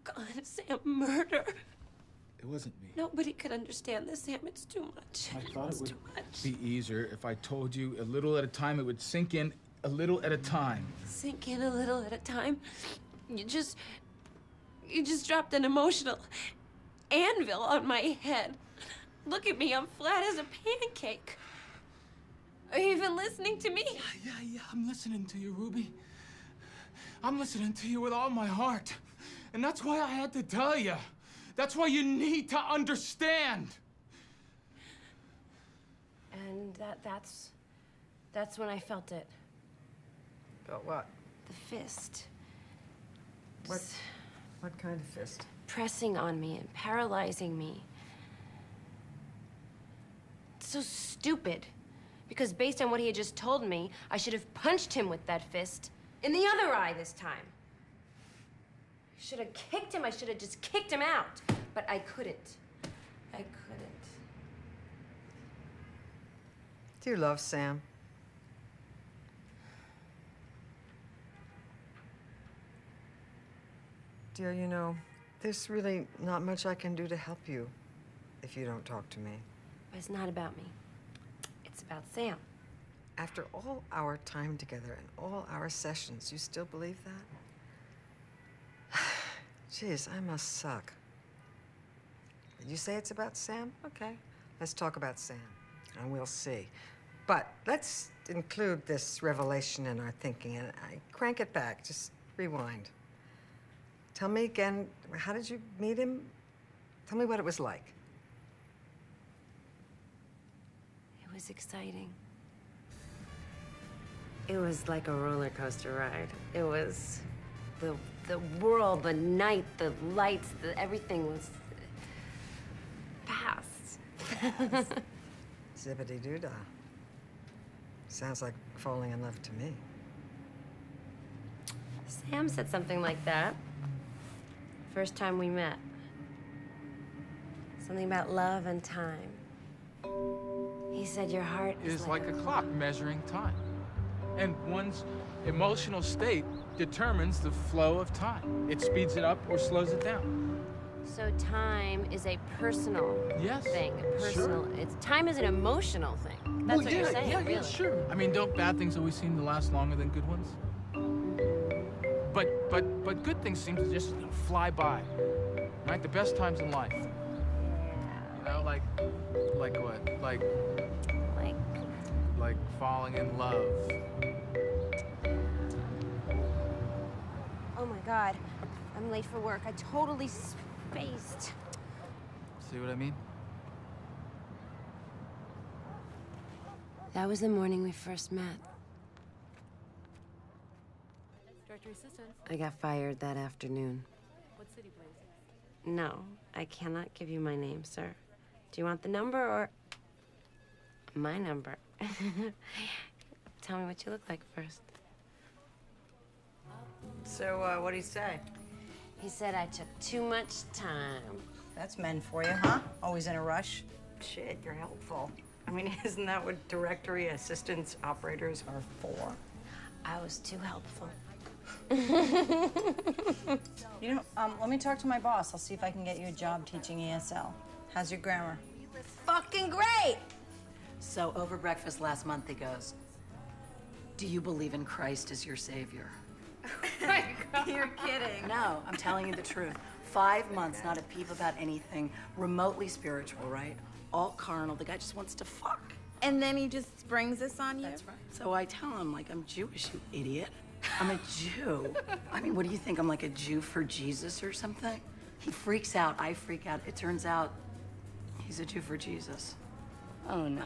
God, Sam, murder. It wasn't me. Nobody could understand this, Sam. It's too much. I thought it would too much. be easier if I told you a little at a time. It would sink in a little at a time. Sink in a little at a time. You just dropped an emotional anvil on my head. Look at me, I'm flat as a pancake. Are you even listening to me? Yeah, I'm listening to you, Ruby. I'm listening to you with all my heart. And that's why I had to tell you. That's why you need to understand. And that's when I felt it. Felt what? The fist. What kind of fist? Pressing on me and paralyzing me. It's so stupid. Because based on what he had just told me, I should have punched him with that fist in the other eye this time. I should have kicked him. I should have just kicked him out. But I couldn't. I couldn't. Do you love Sam? Dear, you know, there's really not much I can do to help you if you don't talk to me. But it's not about me. It's about Sam. After all our time together and all our sessions, you still believe that? Jeez, I must suck. You say it's about Sam? Okay, let's talk about Sam, and we'll see. But let's include this revelation in our thinking, and I crank it back, just rewind. Tell me again, how did you meet him? Tell me what it was like. It was exciting. It was like a roller coaster ride. It was the world, the night, the lights, everything was fast. Zippity-doo-dah. Sounds like falling in love to me. Sam said something like that. First time we met. Something about love and time. He said your heart is like a clock measuring time. And one's emotional state determines the flow of time. It speeds it up or slows it down. So time is a personal thing. Sure. Time is an emotional thing. That's what you're saying, really. Yeah, sure. I mean, don't bad things always seem to last longer than good ones? But good things seem to just fly by, right? The best times in life. You know, like what? Like falling in love. Oh my God, I'm late for work. I totally spaced. See what I mean? That was the morning we first met. I got fired that afternoon. What city, please? No, I cannot give you my name, sir. Do you want the number or my number? Tell me what you look like first. So, what'd he say? He said I took too much time. That's men for you, huh? Always in a rush. Shit, you're helpful. I mean, isn't that what directory assistants, operators are for? I was too helpful. You know, let me talk to my boss. I'll see if I can get you a job teaching ESL. How's your grammar? Fucking great! So over breakfast last month, he goes, "Do you believe in Christ as your savior?" You're kidding. No, I'm telling you the truth. 5 months, not a peep about anything remotely spiritual, right? All carnal. The guy just wants to fuck. And then he just springs this on you? That's right. So I tell him, like, I'm Jewish, you idiot. I'm a Jew. I mean, what do you think? I'm like a Jew for Jesus or something? He freaks out. I freak out. It turns out he's a Jew for Jesus. Oh, no.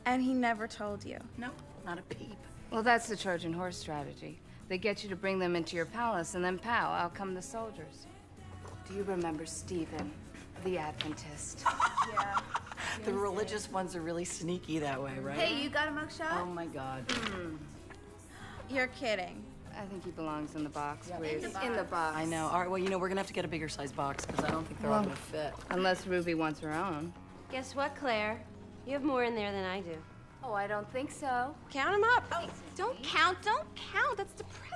And he never told you? No, not a peep. Well, that's the Trojan horse strategy. They get you to bring them into your palace, and then pow, out come the soldiers. Do you remember Stephen, the Adventist? Yeah. The religious ones are really sneaky that way, right? Hey, you got a mugshot? Oh my God. You're kidding. I think he belongs in the box, please. In the box. I know. All right, well, you know, we're gonna have to get a bigger size box because I don't think they're all gonna fit. Unless Ruby wants her own. Guess what, Claire? You have more in there than I do. Oh, I don't think so. Count them up. Oh, don't count. That's depressing.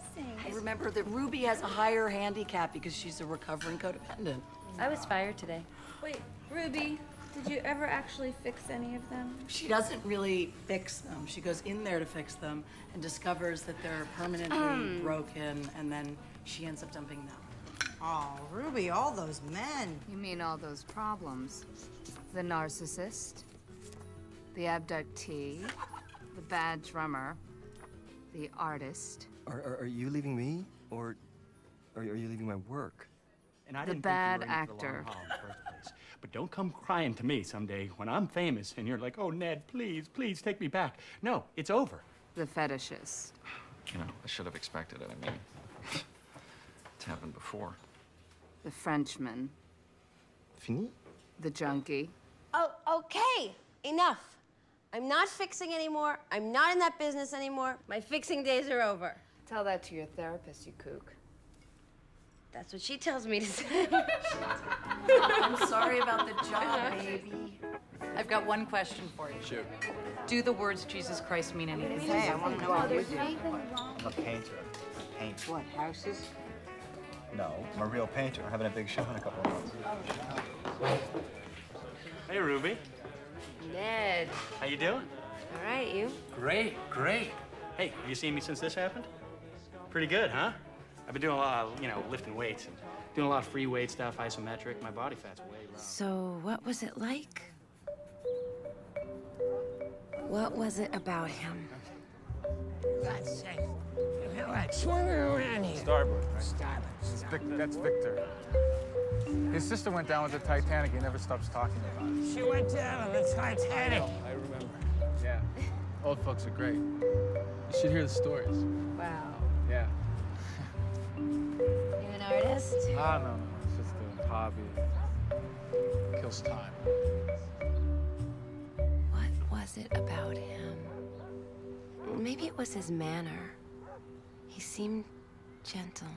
Remember that Ruby has a higher handicap because she's a recovering codependent. I was fired today. Wait, Ruby, did you ever actually fix any of them? She doesn't really fix them. She goes in there to fix them and discovers that they're permanently broken, and then she ends up dumping them. Oh, Ruby, all those men. You mean all those problems? The narcissist, the abductee, the bad drummer, the artist, Are you leaving me, or are you leaving my work? And I the didn't bad think you were in it for the long actor. haul in the first place. But don't come crying to me someday when I'm famous and you're like, "Oh, Ned, please, please take me back." No, it's over. the fetishist. You know, I should have expected it. I mean, it's happened before. The Frenchman. Fini? The junkie. Oh, okay. Enough. I'm not fixing anymore. I'm not in that business anymore. My fixing days are over. Tell that to your therapist, you kook. That's what she tells me to say. I'm sorry about the job, baby. I've got one question for you. Shoot. Do the words Jesus Christ mean anything? Hey, I want to know what you do. I'm a painter. I paint. What, houses? No, I'm a real painter. I'm having a big show in a couple of months. Hey, Ruby. Ned. How you doing? All right, you? Great, great. Hey, have you seen me since this happened? Pretty good, huh? I've been doing a lot of, lifting weights. And doing a lot of free weight stuff, isometric. My body fat's way low. So, what was it like? What was it about him? God's sake. All right, swing around here. Starboard, right? Starboard. That's Victor. His sister went down with the Titanic. He never stops talking about it. She went down on the Titanic. I remember. Yeah. Old folks are great. You should hear the stories. Wow. Yeah. You an artist? Ah, no. It's just a hobby. Kills time. What was it about him? Maybe it was his manner. He seemed gentle.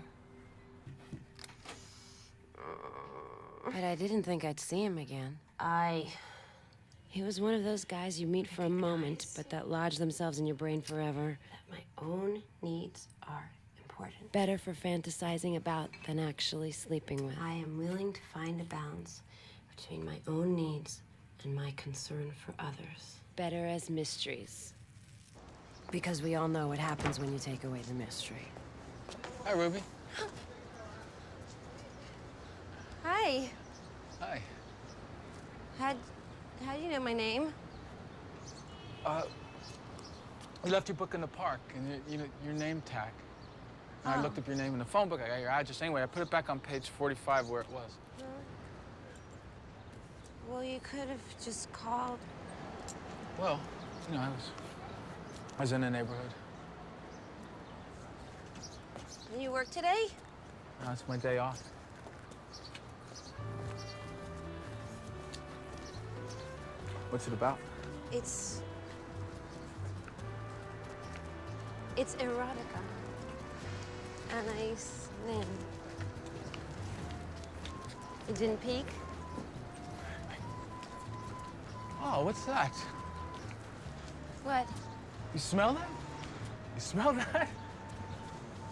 But I didn't think I'd see him again. He was one of those guys you meet for a moment, but that lodge themselves in your brain forever. That my own needs are important. Better for fantasizing about than actually sleeping with. I am willing to find a balance between my own needs and my concern for others. Better as mysteries. Because we all know what happens when you take away the mystery. Hi, Ruby. Hi. Hi. How'd you know my name? You left your book in the park, and your name tag. And I looked up your name in the phone book. I got your address. Anyway, I put it back on page 45 where it was. Well, you could have just called. Well, I was in the neighborhood. You work today? No, it's my day off. What's it about? It's erotica. A nice thing. It didn't peak? Oh, what's that? What? You smell that? You smell that?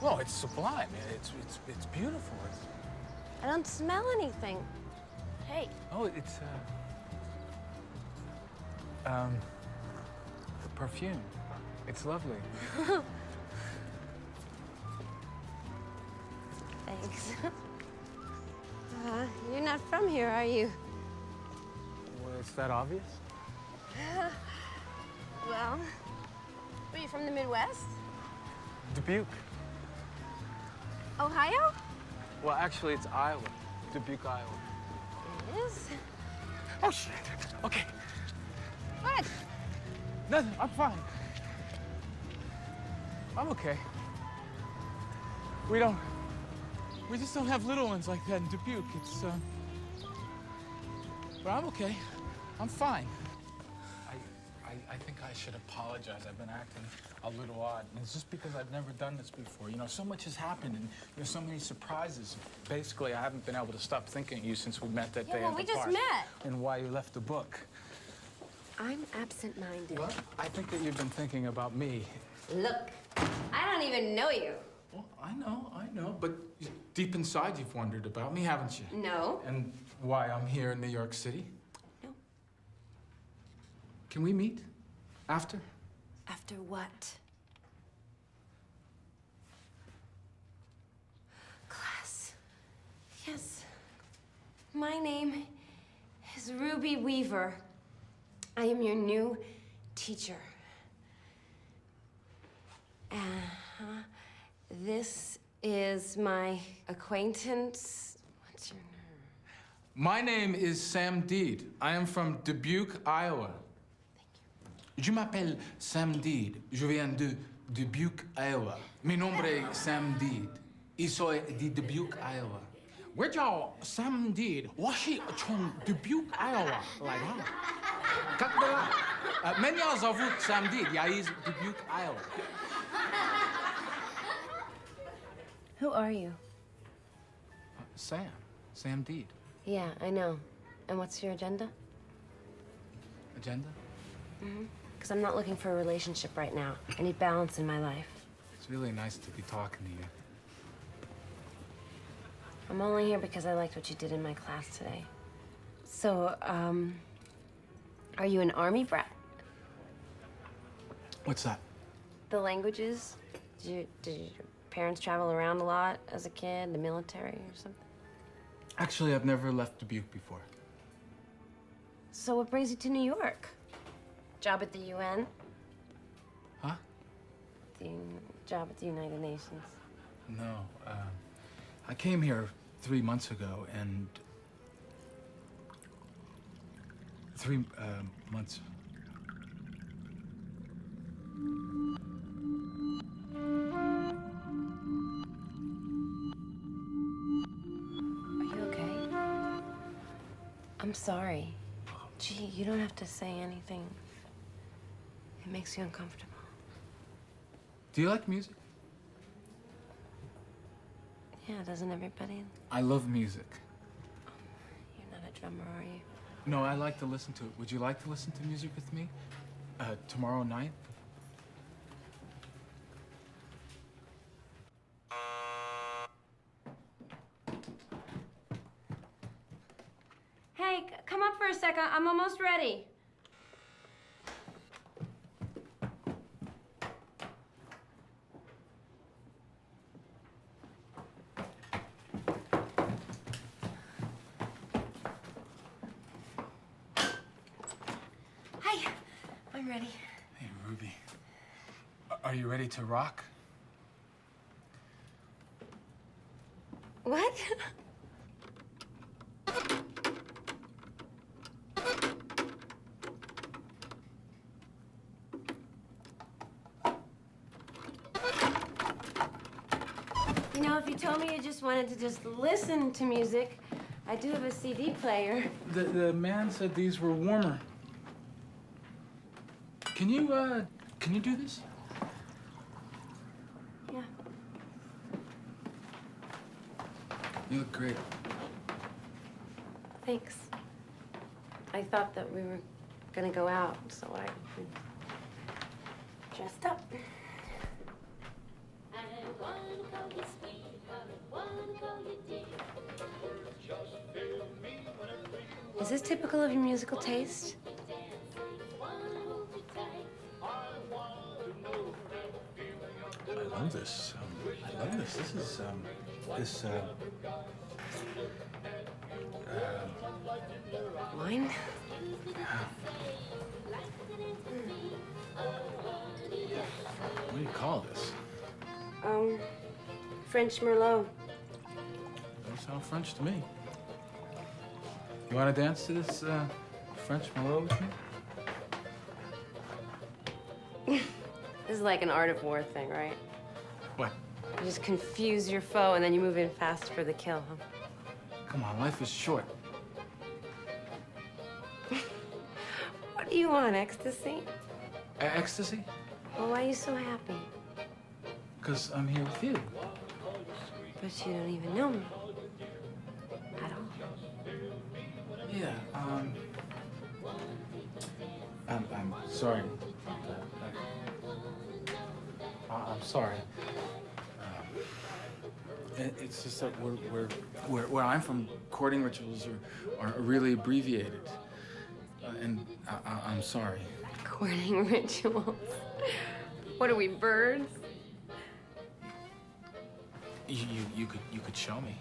Oh, it's sublime. It's beautiful. I don't smell anything. Hey. Oh, it's perfume. It's lovely. Thanks. You're not from here, are you? Well, is that obvious? Well, are you from the Midwest? Dubuque. Ohio? Well, actually, it's Iowa. Dubuque, Iowa. It is? Oh, shit. Okay. What? Nothing. I'm fine. I'm okay. We just don't have little ones like that in Dubuque. It's, but I'm okay. I'm fine. I think I should apologize. I've been acting a little odd. And it's just because I've never done this before. You know, so much has happened, and there's so many surprises. Basically, I haven't been able to stop thinking of you since we met that day well, at the we just park. met. And why you left the book. I'm absent-minded. Well, I think that you've been thinking about me. Look, I don't even know you. Well, I know, but deep inside you've wondered about me, haven't you? No. And why I'm here in New York City? No. Can we meet? After? After what? Class. Yes. My name is Ruby Weaver. I am your new teacher. This is my acquaintance. What's your name? My name is Sam Deed. I am from Dubuque, Iowa. Je m'appelle Sam Deed. Je viens de Dubuque, Iowa. Mi nombre es Sam Deed. Y soy de Dubuque, Iowa. Where'd y'all Sam Deed? Washi from Dubuque, Iowa. Like that. Как дела? Меня зовут Sam Deed. Я из Dubuque, Iowa. Who are you? Sam Deed. Yeah, I know. And what's your agenda? Agenda? Mm-hmm. Because I'm not looking for a relationship right now. I need balance in my life. It's really nice to be talking to you. I'm only here because I liked what you did in my class today. So, are you an army brat? What's that? The languages? Did your parents travel around a lot as a kid, the military or something? Actually, I've never left Dubuque before. So what brings you to New York? Job at the UN? Huh? The job at the United Nations? No, I came here 3 months ago, and 3 months. Are you okay? I'm sorry. Gee, you don't have to say anything. It makes you uncomfortable. Do you like music? Yeah, doesn't everybody? I love music. You're not a drummer, are you? No, I like to listen to it. Would you like to listen to music with me? Tomorrow night? Hey, come up for a second. I'm almost ready. Hi, I'm ready. Hey, Ruby. Are you ready to rock? What? You know, if you told me you just wanted to just listen to music, I do have a CD player. The man said these were warmer. Can you do this? Yeah. You look great. Thanks. I thought that we were gonna go out, so I dressed up. Is this typical of your musical taste? I love this. I love this. This is Wine? What do you call this? French Merlot. Doesn't sound French to me. You want to dance to this French Merlot with me? This is like an art of war thing, right? What? You just confuse your foe and then you move in fast for the kill, huh? Come on, life is short. What do you want, ecstasy? Ecstasy? Well, why are you so happy? Because I'm here with you. But you don't even know me. At all. Yeah, I'm sorry. I'm sorry. It's just that where I'm from, courting rituals are really abbreviated. And I'm sorry. Courting rituals? What are we, birds? You could show me.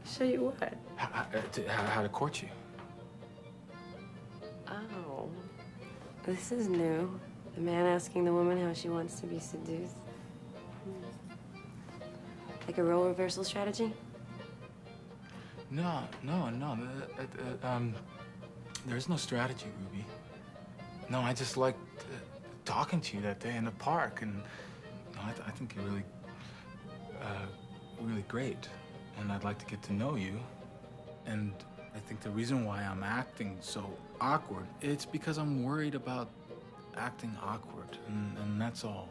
Show you what? How to court you. Oh. This is new. The man asking the woman how she wants to be seduced. Like a role reversal strategy? No. There's no strategy, Ruby. No, I just liked talking to you that day in the park, and I think you're really great, and I'd like to get to know you. And I think the reason why I'm acting so awkward, it's because I'm worried about acting awkward, and that's all.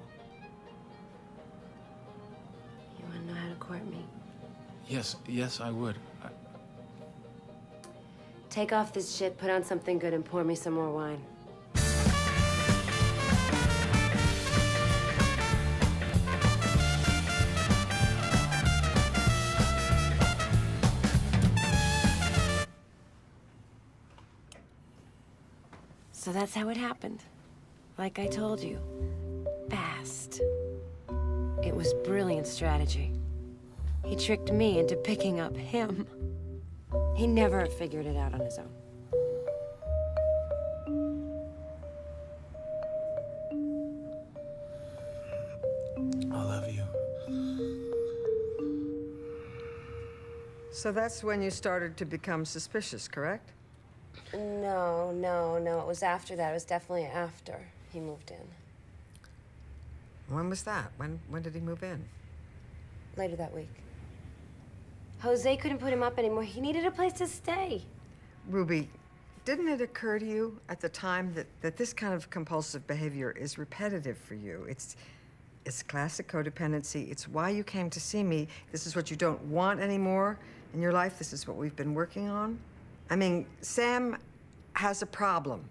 You want to know how to court me? Yes, I would. Take off this shit, put on something good, and pour me some more wine. So that's how it happened. Like I told you. Fast. It was brilliant strategy. He tricked me into picking up him. He never figured it out on his own. I love you. So that's when you started to become suspicious, correct? No. It was after that. It was definitely after he moved in. When was that? When did he move in? Later that week. Jose couldn't put him up anymore. He needed a place to stay. Ruby, didn't it occur to you at the time that this kind of compulsive behavior is repetitive for you? It's classic codependency. It's why you came to see me. This is what you don't want anymore in your life. This is what we've been working on. I mean, Sam has a problem,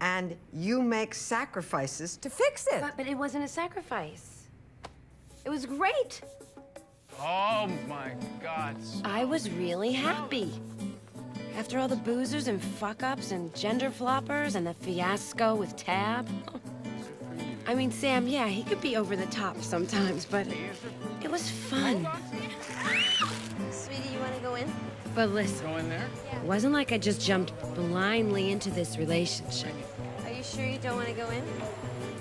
and you make sacrifices to fix it. But it wasn't a sacrifice. It was great. Oh, my God. I was really happy. After all the boozers and fuck-ups and gender floppers and the fiasco with Tab. I mean, Sam, yeah, he could be over the top sometimes, but it was fun. Sweetie, you want to go in? But listen, Go in there? it wasn't like I just jumped blindly into this relationship. Are you sure you don't want to go in?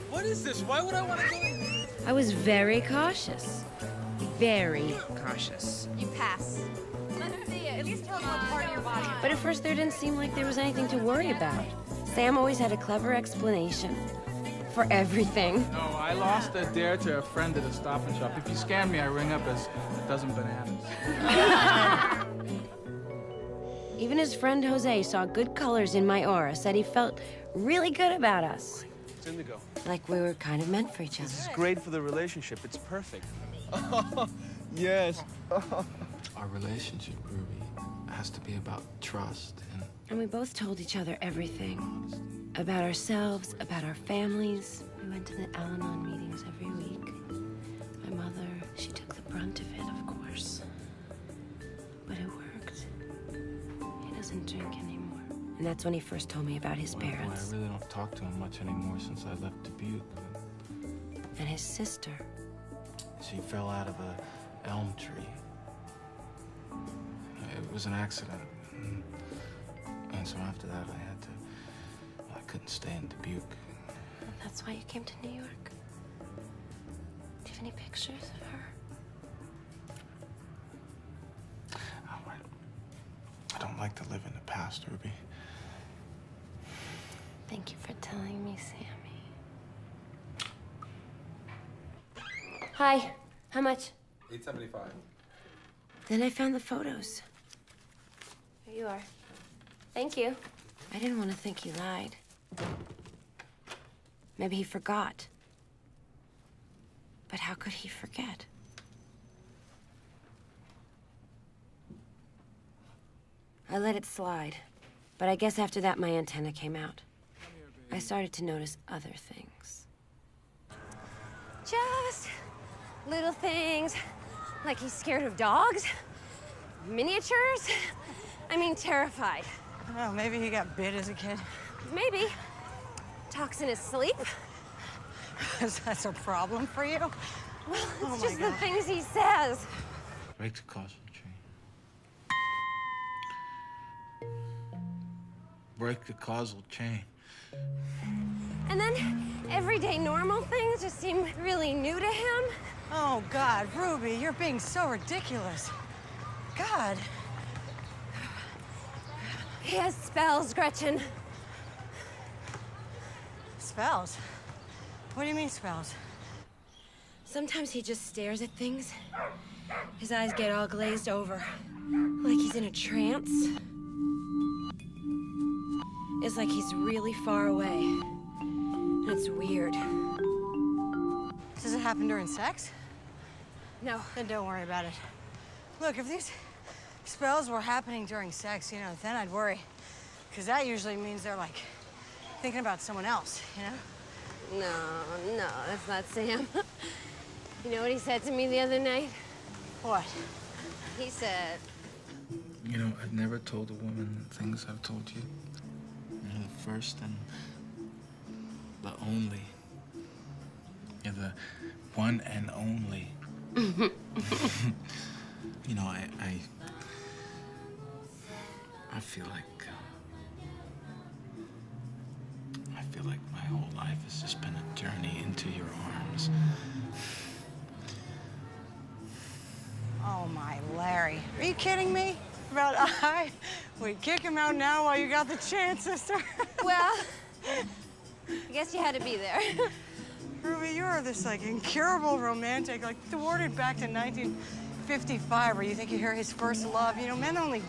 What is this? Why would I want to go in? I was very cautious. Very cautious. You pass. Let's see it. At least tell us what part of your body. But at first there didn't seem like there was anything to worry about. Sam always had a clever explanation. for everything. No, I lost a dare to a friend at a Stop and Shop. If you scam me, I ring up as a dozen bananas. Even his friend Jose saw good colors in my aura, said he felt really good about us. It's indigo. Like we were kind of meant for each other. This is great for the relationship. It's perfect. Yes. Our relationship, Ruby, has to be about trust And we both told each other everything. About ourselves, about our families. We went to the Al-Anon meetings every week. My mother, she took the brunt of it, of course. But it worked. He doesn't drink anymore. And that's when he first told me about his parents. I really don't talk to him much anymore since I left Dubuque. And his sister. She fell out of a elm tree. It was an accident. And so after that, I couldn't stay in Dubuque. And that's why you came to New York? Do you have any pictures of her? I don't like to live in the past, Ruby. Thank you for telling me, Sammy. Hi. How much? $8.75. Then I found the photos. Here you are. Thank you. I didn't want to think he lied. Maybe he forgot. But how could he forget? I let it slide. But I guess after that, my antenna came out. I started to notice other things. Just little things. Like he's scared of dogs, miniatures. I mean, terrified. Oh, maybe he got bit as a kid. Maybe. Talks in his sleep. That's a problem for you? Well, it's just the things he says. Break the causal chain. Break the causal chain. And then everyday normal things just seem really new to him. Oh, God, Ruby, you're being so ridiculous. God. He has spells, Gretchen. Spells? What do you mean, spells? Sometimes he just stares at things. His eyes get all glazed over, like he's in a trance. It's like he's really far away. And it's weird. Does it happen during sex? No. Then don't worry about it. Look, if these spells were happening during sex, you know, then I'd worry. Because that usually means they're, like, thinking about someone else, you know? No, that's not Sam. You know what he said to me the other night? What? He said... You know, I've never told a woman the things I've told you. You're the first and the only. You're the one and only. You know, I feel like my whole life has just been a journey into your arms. Oh, my Larry. Are you kidding me? About we'd kick him out now while you got the chance, sister. Well, I guess you had to be there. Ruby, you are this, like, incurable romantic, like, thwarted back to 1955, where you think you hear his first love. You know, men only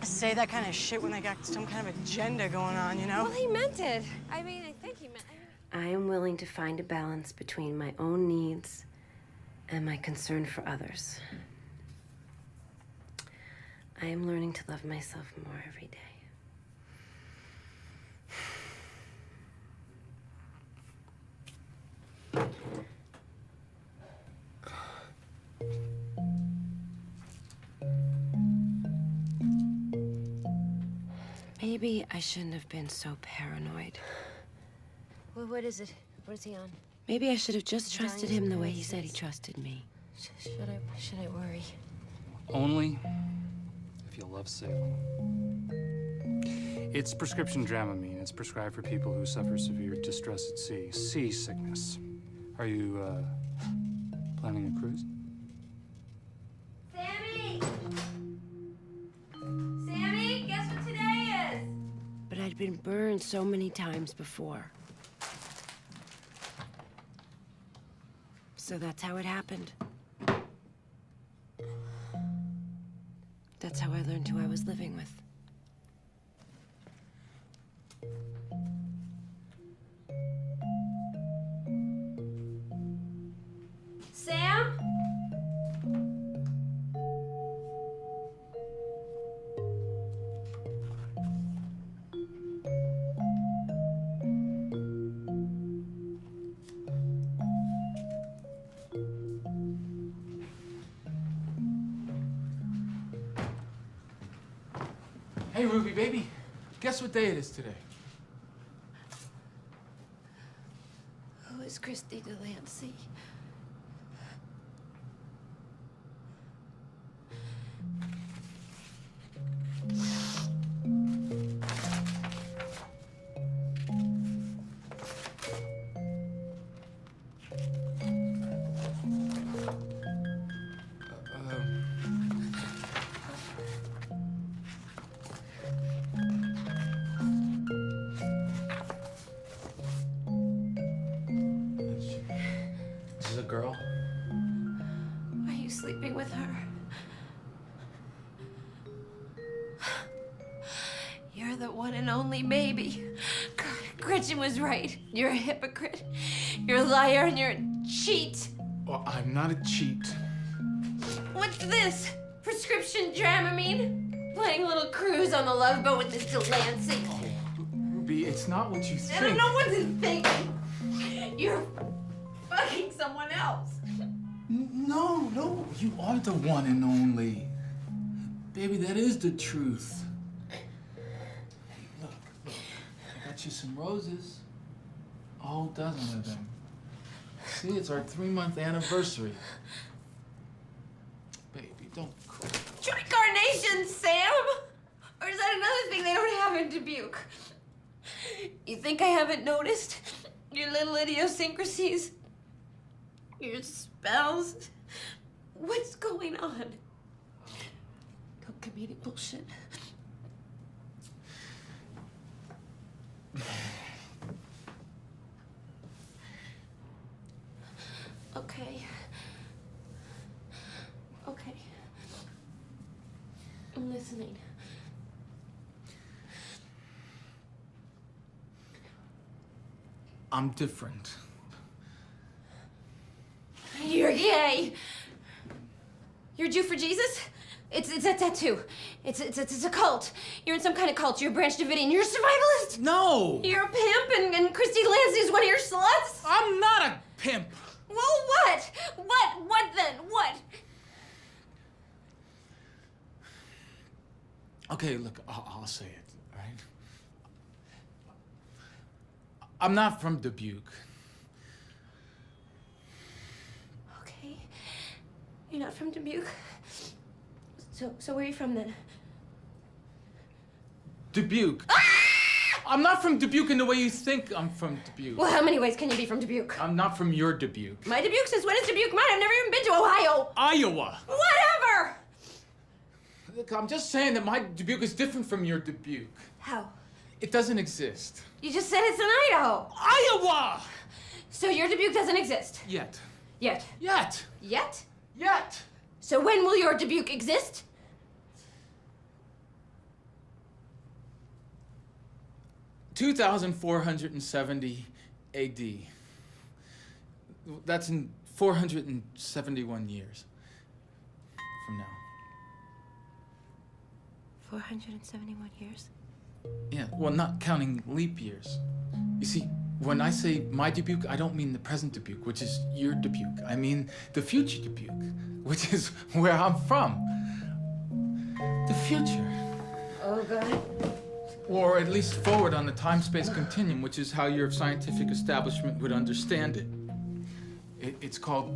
say that kind of shit when they got some kind of agenda going on, you know? Well, he meant it. I mean, I think he meant... I am willing to find a balance between my own needs and my concern for others. I am learning to love myself more every day. Maybe I shouldn't have been so paranoid. Well, what is it? What is he on? Maybe I should have just trusted him the way he said he trusted me. Should I worry? Only if you love Salem. It's prescription Dramamine. It's prescribed for people who suffer severe distress at sea, seasickness. Are you, planning a cruise? Sammy! Sammy, guess what today is? But I'd been burned so many times before. So that's how it happened. That's how I learned who I was living with. Sam? Hey, Ruby, baby. Guess what day it is today? Who is Christy Delancey? This is a girl? Are you sleeping with her? You're the one and only baby. Gretchen was right. You're a hypocrite. You're a liar and you're a cheat. Well, I'm not a cheat. What's this? Prescription Dramamine? Playing a little cruise on the Love Boat with this Delancey. Ruby, it's not what you think. I don't know what to think. You're fucking someone else. No, you are the one and only. Baby, that is the truth. Hey, look, I got you some roses. A whole dozen of them. See, it's our 3-month anniversary. Baby, don't cry. Try carnations, Sam! Or is that another thing they don't have in Dubuque? You think I haven't noticed? Your little idiosyncrasies? Your spells? What's going on? Don't give me any bullshit. Okay. Okay. I'm listening. I'm different. You're gay. You're Jew for Jesus? It's a tattoo. It's a cult. You're in some kind of cult. You're a Branch Davidian. You're a survivalist. No! You're a pimp, and Christy Delancey is one of your sluts? I'm not a pimp. Well, what? What then? What? Okay, look, I'll say it, all right? I'm not from Dubuque. Okay. You're not from Dubuque? So where are you from then? Dubuque. Ah! I'm not from Dubuque in the way you think I'm from Dubuque. Well, how many ways can you be from Dubuque? I'm not from your Dubuque. My Dubuque? Since when is Dubuque mine? I've never even been to Ohio. Iowa. Whatever! Look, I'm just saying that my Dubuque is different from your Dubuque. How? It doesn't exist. You just said it's in Idaho. Iowa! So your Dubuque doesn't exist? Yet. Yet. Yet. Yet? Yet. So when will your Dubuque exist? $2,470 AD. That's in 471 years from now. 471 years? Yeah, well, not counting leap years. You see, when I say my Dubuque, I don't mean the present Dubuque, which is your Dubuque. I mean the future Dubuque, which is where I'm from. The future. Oh, God. Or at least forward on the time-space continuum, which is how your scientific establishment would understand it. It's called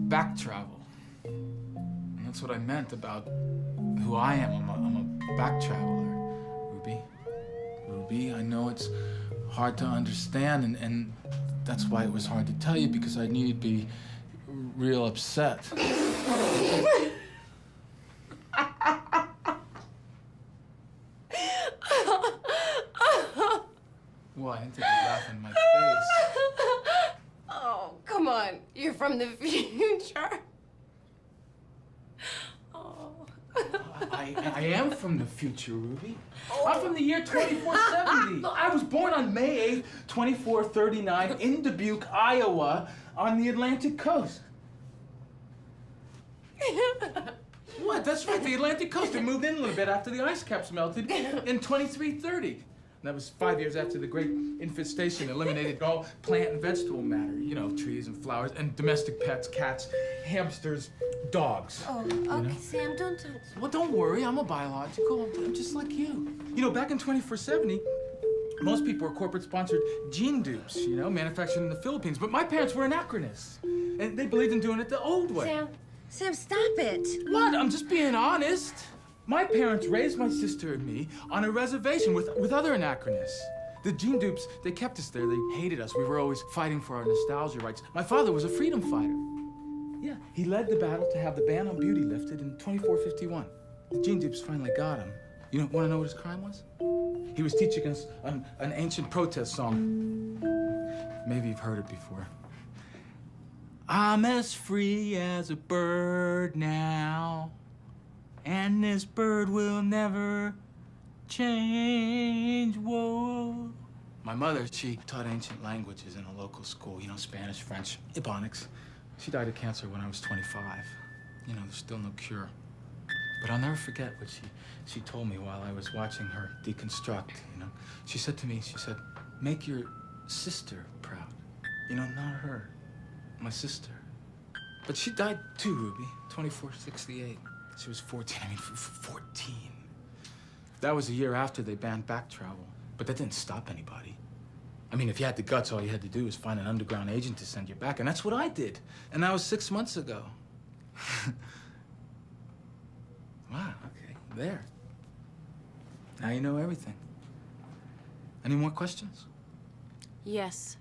back travel. And that's what I meant about who I am. I'm a back traveler, Ruby. Ruby, I know it's hard to understand, and that's why it was hard to tell you, because I knew you'd be real upset. Why? I didn't think you'd laugh in my face. Oh, come on. on. You're from the future. I am from the future, Ruby. I'm from the year 2470. Look, I was born on May 8th, 2439 in Dubuque, Iowa, on the Atlantic coast. What? That's right, the Atlantic coast. It moved in a little bit after the ice caps melted in 2330. That was 5 years after the Great Infestation eliminated all plant and vegetable matter. You know, trees and flowers and domestic pets, cats, hamsters, dogs. Oh, okay, Sam, don't touch. Well, don't worry, I'm a biological. I'm just like you. You know, back in 2470, most people were corporate-sponsored gene dupes, you know, manufactured in the Philippines. But my parents were anachronists, and they believed in doing it the old way. Sam, stop it. What? I'm just being honest. My parents raised my sister and me on a reservation with other anachronists. The gene dupes, they kept us there. They hated us. We were always fighting for our nostalgia rights. My father was a freedom fighter. Yeah, he led the battle to have the ban on beauty lifted in 2451. The gene dupes finally got him. You want to know what his crime was? He was teaching us an ancient protest song. Maybe you've heard it before. I'm as free as a bird now, and this bird will never change. Whoa. My mother, she taught ancient languages in a local school, you know, Spanish, French, Ebonics. She died of cancer when I was 25. You know, there's still no cure. But I'll never forget what she told me while I was watching her deconstruct, you know. She said to me, she said, make your sister proud. You know, not her, my sister. But she died too, Ruby, 2468. She was 14, 14. That was a year after they banned back travel, but that didn't stop anybody. I mean, if you had the guts, all you had to do was find an underground agent to send you back, and that's what I did. And that was 6 months ago. Wow, okay, there. Now you know everything. Any more questions? Yes.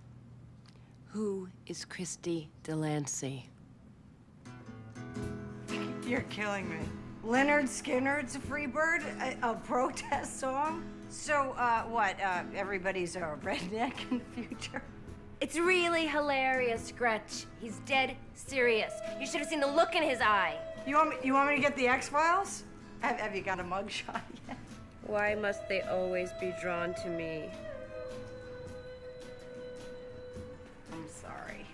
Who is Christy Delancey? You're killing me. Leonard Skinner's a free bird? A protest song? So, what, everybody's a redneck in the future? It's really hilarious, Gretch. He's dead serious. You should have seen the look in his eye. You want me to get the X-Files? Have you got a mugshot yet? Why must they always be drawn to me? I'm sorry.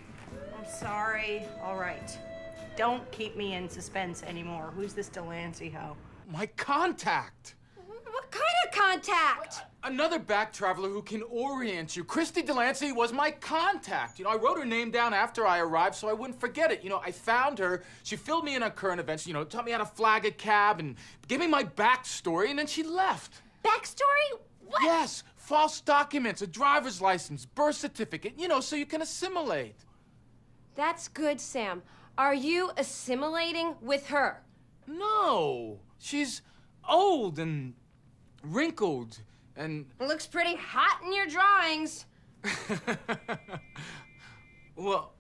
I'm sorry. All right. Don't keep me in suspense anymore. Who's this Delancey hoe? My contact! What kind of contact? Another back traveler who can orient you. Christy Delancey was my contact. You know, I wrote her name down after I arrived so I wouldn't forget it. You know, I found her, she filled me in on current events, you know, taught me how to flag a cab and gave me my backstory, and then she left. Backstory? What? Yes, false documents, a driver's license, birth certificate, you know, so you can assimilate. That's good, Sam. Are you assimilating with her? No, she's old and wrinkled and... Looks pretty hot in your drawings. Well,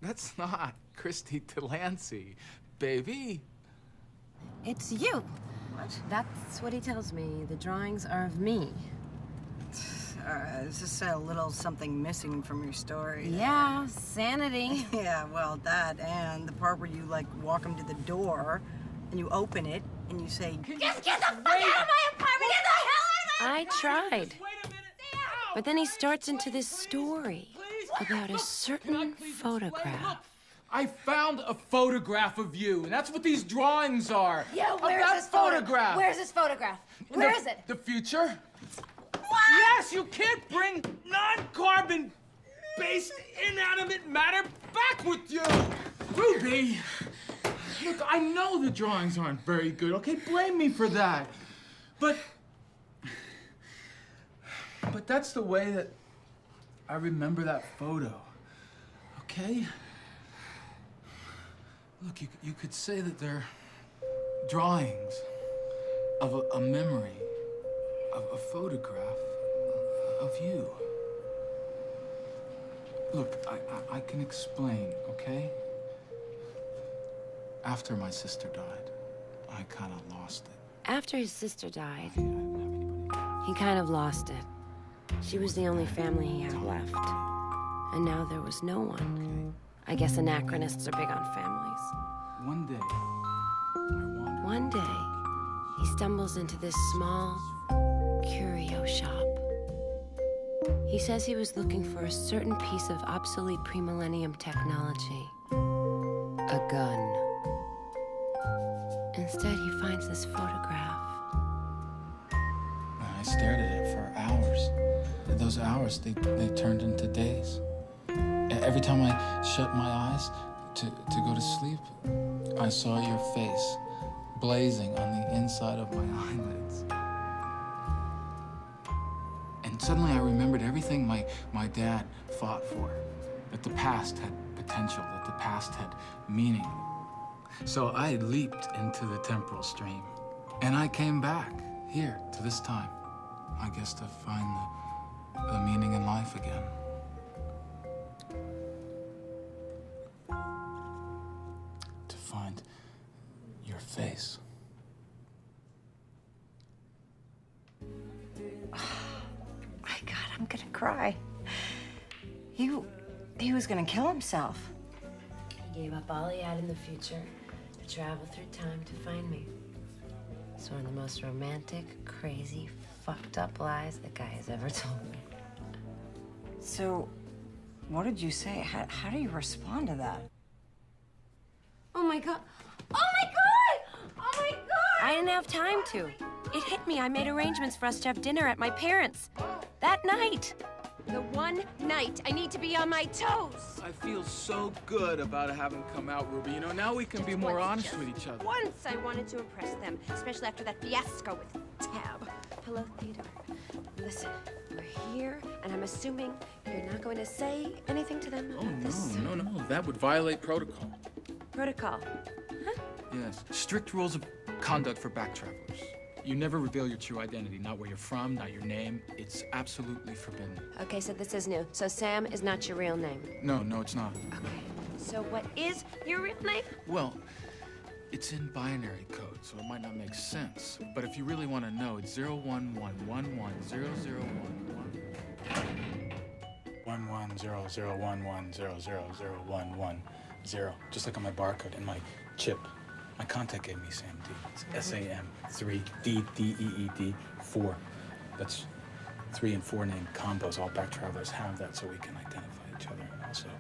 that's not Christy Delancey, baby. It's you. What? That's what he tells me. The drawings are of me. Is this a little something missing from your story? Yeah, sanity. Yeah, well, that and the part where you, like, walk him to the door and you open it and you say, Just get the fuck out of my apartment! Get the hell out of my apartment! I tried. But then he starts into this story about a certain photograph. I found a photograph of you, and that's what these drawings are. Yeah, where's this photograph? Where's this photograph? Where is it? The future? What? Yes, you can't bring non-carbon-based inanimate matter back with you! Ruby! Look, I know the drawings aren't very good, okay? Blame me for that. But that's the way that I remember that photo, okay? Look, you could say that they're drawings of a memory, of a photograph of you. Look, I can explain, okay? After my sister died, I kind of lost it. After his sister died, he kind of lost it. She was the only family he had left. And now there was no one. I guess anachronists are big on families. One day, One day, he stumbles into this small curio shop. He says he was looking for a certain piece of obsolete pre-millennium technology. A gun. Instead, he finds this photograph. I stared at it for hours. Those hours, they turned into days. Every time I shut my eyes to go to sleep, I saw your face blazing on the inside of my eyelids. And suddenly I remembered everything my dad fought for, that the past had potential, that the past had meaning. So I leaped into the temporal stream, and I came back here to this time, I guess to find the meaning in life again. To find your face. My God, I'm gonna cry. He was gonna kill himself. He gave up all he had in the future to travel through time to find me. It's one of the most romantic, crazy, fucked up lies that guy has ever told me. So, what did you say? How do you respond to that? Oh my God. Oh my God! Oh my God! I didn't have time to. It hit me. I made arrangements for us to have dinner at my parents' that night. The one night I need to be on my toes. I feel so good about having come out, Ruby. You know, now we can be more honest with each other. Once I wanted to impress them, especially after that fiasco with Tab. Hello, Theodore. Listen, we're here, and I'm assuming you're not going to say anything to them about this. No. That would violate protocol. Protocol. Huh? Yes. Strict rules of conduct for back travelers. You never reveal your true identity, not where you're from, not your name. It's absolutely forbidden. Okay, so this is new. So Sam is not your real name. No, it's not. Okay. So what is your real name? Well, it's in binary code, so it might not make sense. But if you really want to know, it's 011110011. 110011001110. Just like on my barcode and my chip. My contact gave me Sam D. It's SAM 3 DDEED 4. That's 3 and 4 name combos. All back travelers have that, so we can identify each other and also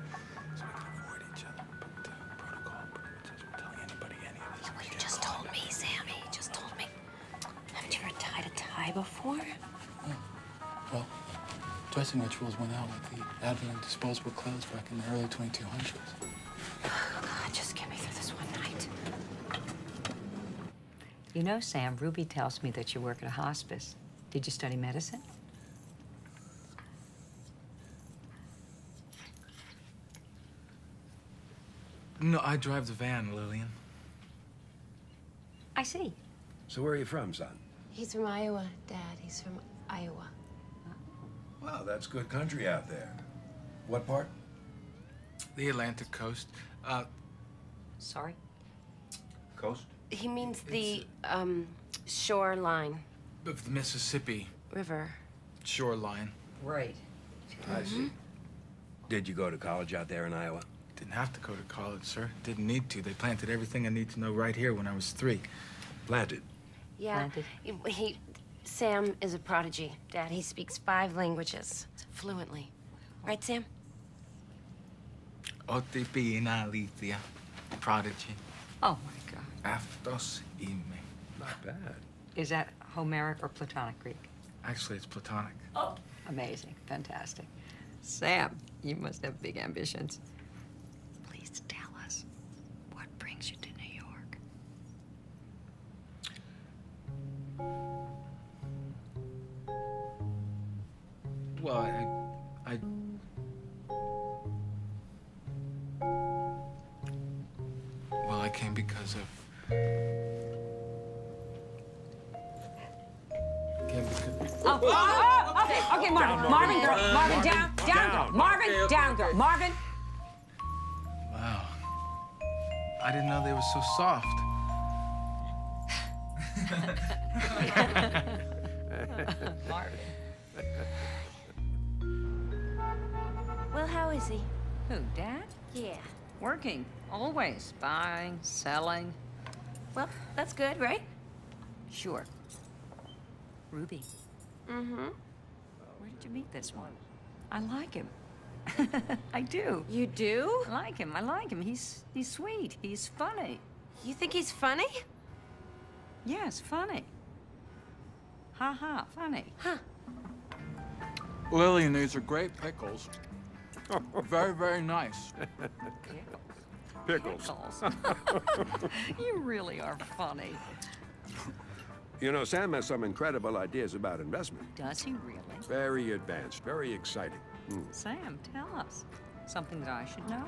so we can avoid each other. But protocol prohibits telling anybody any of this. You just told me, Sammy. You just told me. Haven't you ever tied a tie before? Well, dressing rituals went out with the advent of disposable clothes back in the early 2200s. God, just get me through this one night. You know, Sam, Ruby tells me that you work at a hospice. Did you study medicine? No, I drive the van, Lillian. I see. So where are you from, son? He's from Iowa, Dad. He's from Iowa. Wow, that's good country out there. What part? The Atlantic coast. Sorry? Coast? He means the shoreline. Of the Mississippi River. shoreline. Right. I see. Did you go to college out there in Iowa? Didn't have to go to college, sir. Didn't need to. They planted everything I need to know right here when I was 3. Planted? Yeah. Sam is a prodigy, Dad. He speaks 5 languages fluently. Right, Sam? OTP inalitia. Prodigy. Oh, my God. Aftos ime. Not bad. Is that Homeric or Platonic Greek? Actually, it's Platonic. Oh, amazing. Fantastic. Sam, you must have big ambitions. Please tell us, what brings you to New York? Well, Well, I came because of... Okay, Marvin, down, girl. Marvin. Wow. I didn't know they were so soft. Marvin. Well, how is he? Who, Dad? Yeah. Working, always. Buying, selling. Well, that's good, right? Sure. Ruby, Mm-hmm. where did you meet this one? I like him. I do. You do? I like him. I like him. He's sweet. He's funny. You think he's funny? Yes, funny. Ha ha, funny. Huh. Lillian, these are great pickles. Very, very nice. Pickles. You really are funny. You know, Sam has some incredible ideas about investment. Does he really? Very advanced, very exciting. Sam, tell us. Something that I should know?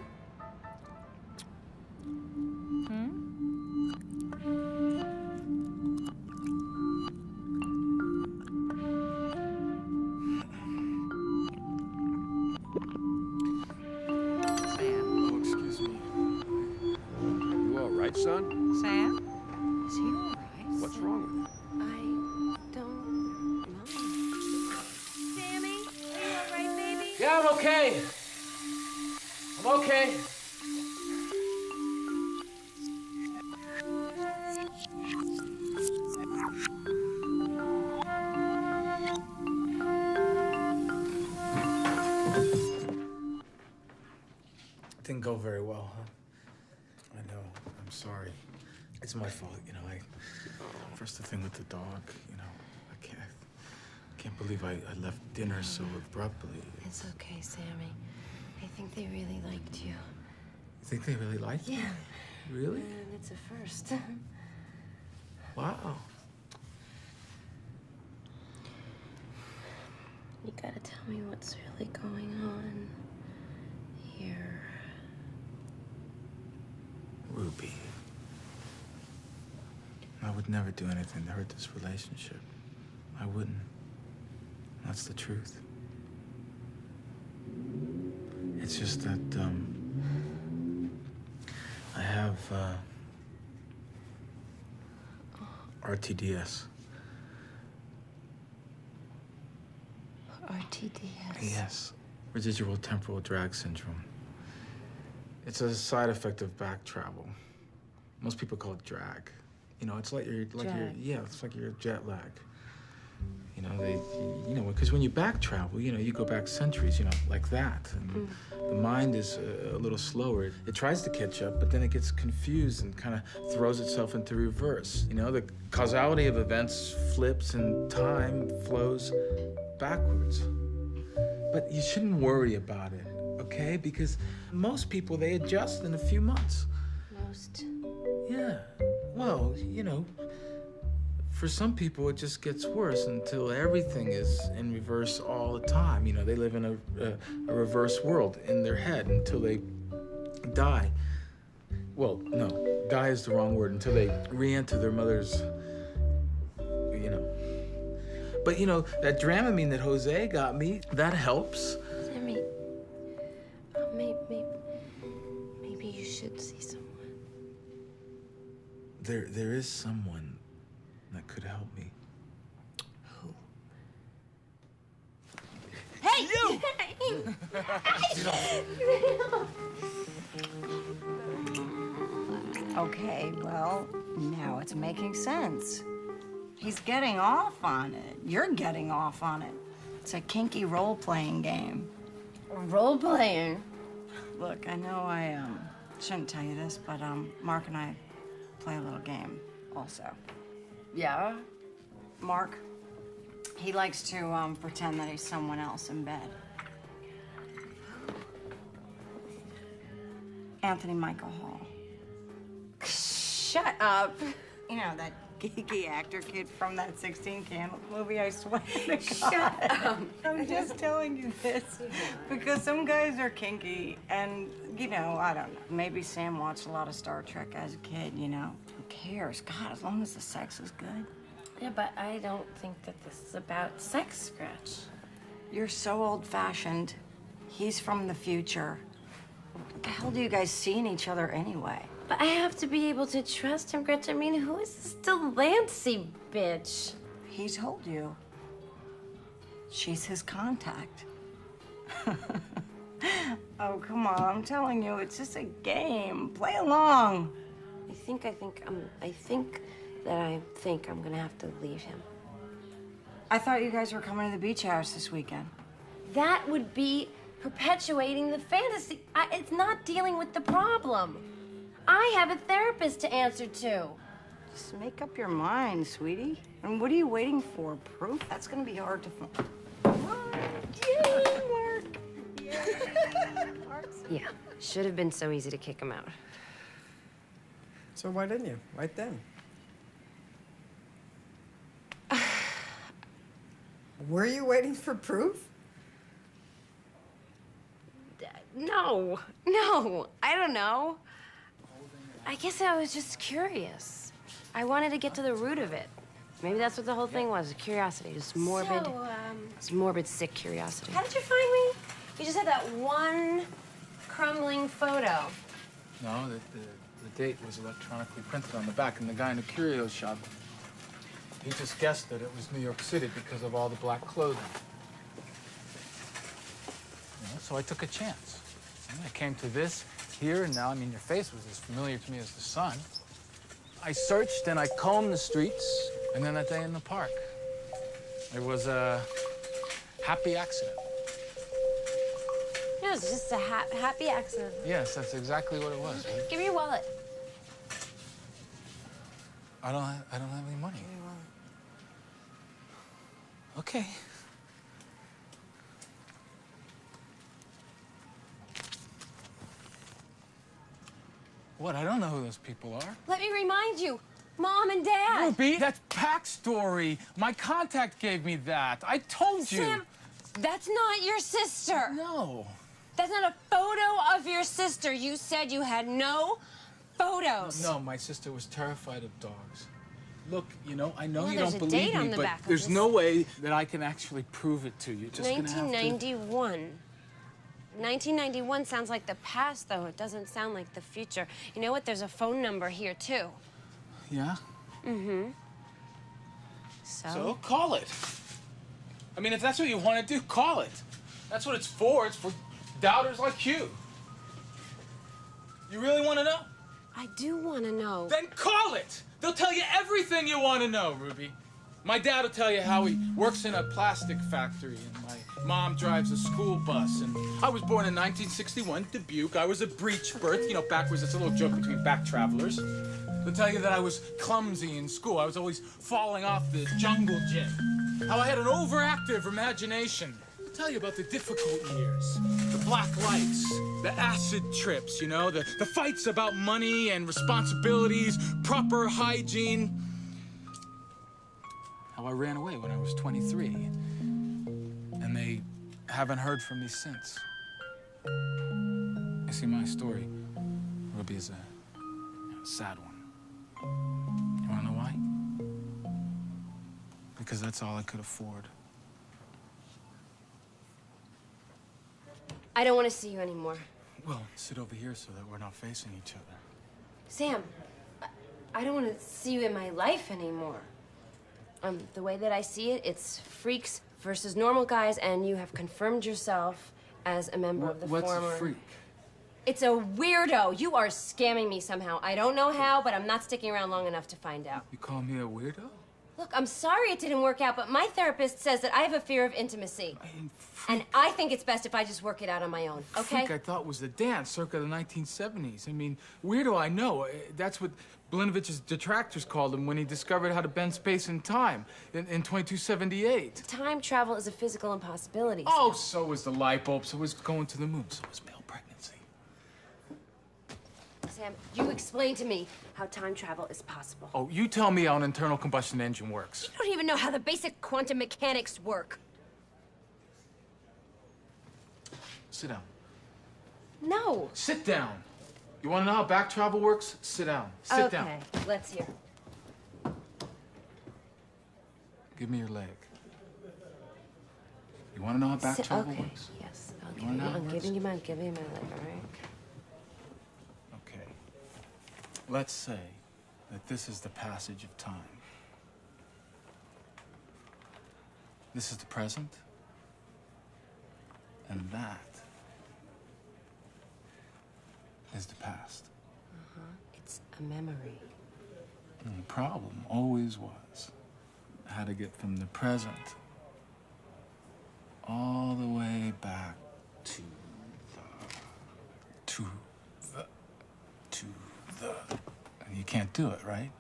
Oh, excuse me. You all right, son? Sam? Is he all right? What's wrong with you? I don't know. Sammy, are you all right, baby? Yeah, I'm okay. I'm okay. Didn't go very well, huh? I know. I'm sorry. It's my fault, you know. First the thing with the dog, you know. I can't believe I left dinner so abruptly. It's okay, Sammy. I think they really liked you. You think they really liked me? Yeah. Really? And it's a first. Wow. You gotta tell me what's really going on here. Ruby. I would never do anything to hurt this relationship. I wouldn't. That's the truth. It's just that, I have, RTDS. RTDS? Yes. Residual temporal drag syndrome. It's a side effect of back travel. Most people call it drag. You know, it's like it's like your jet lag. You know, because when you back travel, you know, you go back centuries, you know, like that. And the mind is a little slower. It tries to catch up, but then it gets confused and kind of throws itself into reverse. You know, the causality of events flips and time flows backwards. But you shouldn't worry about it, okay? Because most people, they adjust in a few months. Most? Yeah. Well, you know, for some people, it just gets worse until everything is in reverse all the time. You know, they live in a reverse world in their head until they die. Well, no, die is the wrong word, until they re-enter their mother's, you know. But, you know, that Dramamine that Jose got me, that helps. Sammy, maybe you should see someone. There is someone that could help me. Who? Hey! You! Okay, well, now it's making sense. He's getting off on it. You're getting off on it. It's a kinky role-playing game. Role-playing? Look, I know I shouldn't tell you this, but Mark and I play a little game also. Yeah? Mark, he likes to pretend that he's someone else in bed. Anthony Michael Hall. Shut up. You know, that geeky actor kid from that 16 Candles movie, I swear to God. Shut up. I'm just telling you this because some guys are kinky and, you know, I don't know. Maybe Sam watched a lot of Star Trek as a kid, you know. Who cares? God, as long as the sex is good. Yeah, but I don't think that this is about sex, Scratch. You're so old-fashioned. He's from the future. What the hell do you guys see in each other anyway? But I have to be able to trust him, Gretchen. I mean, who is this Delancey bitch? He told you. She's his contact. Oh, come on. I'm telling you, it's just a game. Play along. I think I'm gonna have to leave him. I thought you guys were coming to the beach house this weekend. That would be perpetuating the fantasy. It's not dealing with the problem. I have a therapist to answer to. Just make up your mind, sweetie. And what are you waiting for? Proof? That's gonna be hard to find. Yay, Mark! Yeah, should have been so easy to kick him out. So why didn't you? Right then. Were you waiting for proof? No, I don't know. I guess I was just curious. I wanted to get to the root of it. Maybe that's what the whole thing was, curiosity, just morbid, just morbid, sick curiosity. How did you find me? You just had that one crumbling photo. No, the date was electronically printed on the back, and the guy in the curio shop, he just guessed that it was New York City because of all the black clothing. You know, so I took a chance. And I came to this here, and now, I mean, your face was as familiar to me as the sun. I searched and I combed the streets, and then that day in the park. It was a happy accident. It was just a happy accident. Yes, that's exactly what it was. Give me your wallet. I don't have any money. Give me your wallet. Okay. What? I don't know who those people are. Let me remind you, Mom and Dad. Ruby, that's backstory. My contact gave me that. I told you. Sam, that's not your sister. No. That's not a photo of your sister. You said you had no photos. No, my sister was terrified of dogs. Look, you know, I know Well, you there's don't a believe date on me, the but back of there's this. no way that I can actually prove it to you. Just gonna have to... 1991. 1991 sounds like the past, though. It doesn't sound like the future. You know what? There's a phone number here, too. Yeah? Mm-hmm. So? Call it. I mean, if that's what you want to do, call it. That's what it's for. It's for doubters like you. You really want to know? I do want to know. Then call it! They'll tell you everything you want to know, Ruby. My dad will tell you how he works in a plastic factory, and my mom drives a school bus, and I was born in 1961, Dubuque. I was a breech birth, you know, backwards. It's a little joke between back travelers. They'll tell you that I was clumsy in school. I was always falling off the jungle gym. How I had an overactive imagination. They'll tell you about the difficult years, the black lights, the acid trips, you know, the fights about money and responsibilities, proper hygiene. How I ran away when I was 23. And they haven't heard from me since. You see, my story, Ruby, is a sad one. You wanna know why? Because that's all I could afford. I don't want to see you anymore. Well, sit over here so that we're not facing each other. Sam, I don't want to see you in my life anymore. The way that I see it, it's freaks versus normal guys, and you have confirmed yourself as a member of the former... What's a freak? It's a weirdo. You are scamming me somehow. I don't know how, but I'm not sticking around long enough to find out. You call me a weirdo? Look, I'm sorry it didn't work out, but my therapist says that I have a fear of intimacy. And I think it's best if I just work it out on my own, okay? Freak I thought was the dance circa the 1970s. I mean, weirdo I know. That's what Blinovich's detractors called him when he discovered how to bend space and time in 2278. Time travel is a physical impossibility. Oh, so was the light bulb, so was going to the moon, so was male pregnancy. Sam, you explain to me how time travel is possible. Oh, you tell me how an internal combustion engine works. You don't even know how the basic quantum mechanics work. Sit down. No. Sit down. You want to know how back travel works? Sit down. Sit down. Okay, let's hear. Give me your leg. You want to know how back travel okay. works? Yes, You wanna know how it I'm giving you my leg, all right? Okay. Let's say that this is the passage of time. This is the present. And that is the past. It's a memory. And the problem always was how to get from the present all the way back to the. And you can't do it, right?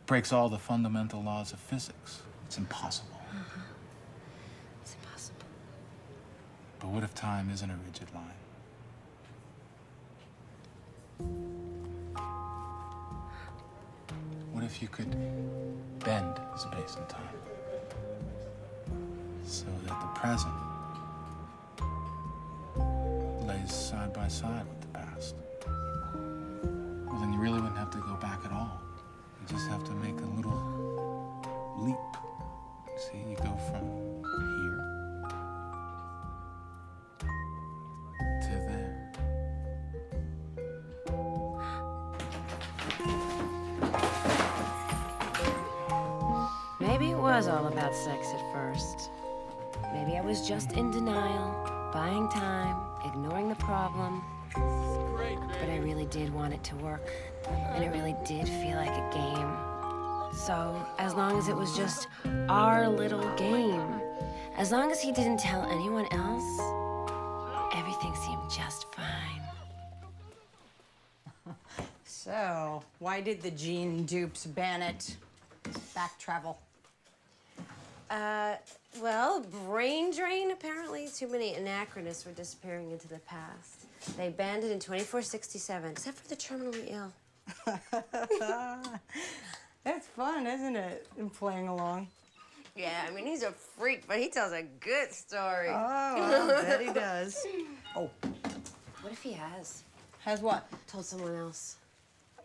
Breaks all the fundamental laws of physics. It's impossible. It's impossible. But what if time isn't a rigid line? What if you could bend space and time so that the present lays side by side with the past? Well, then you really wouldn't have to go back at all. You just have to make a little leap. See, you go from here to there. Maybe it was all about sex at first. Maybe I was just in denial, buying time, ignoring the problem. But I really did want it to work, and it really did feel like a game. So, as long as it was just our little game, as long as he didn't tell anyone else, everything seemed just fine. So, why did the Gene dupes ban it? Back travel. Well, brain drain, apparently. Too many anachronists were disappearing into the past. They banned it in 2467, except for the terminally ill. That's fun, isn't it? And playing along. Yeah, I mean, he's a freak, but he tells a good story. Oh, I bet he does. Oh. What if he has? Has what? Told someone else.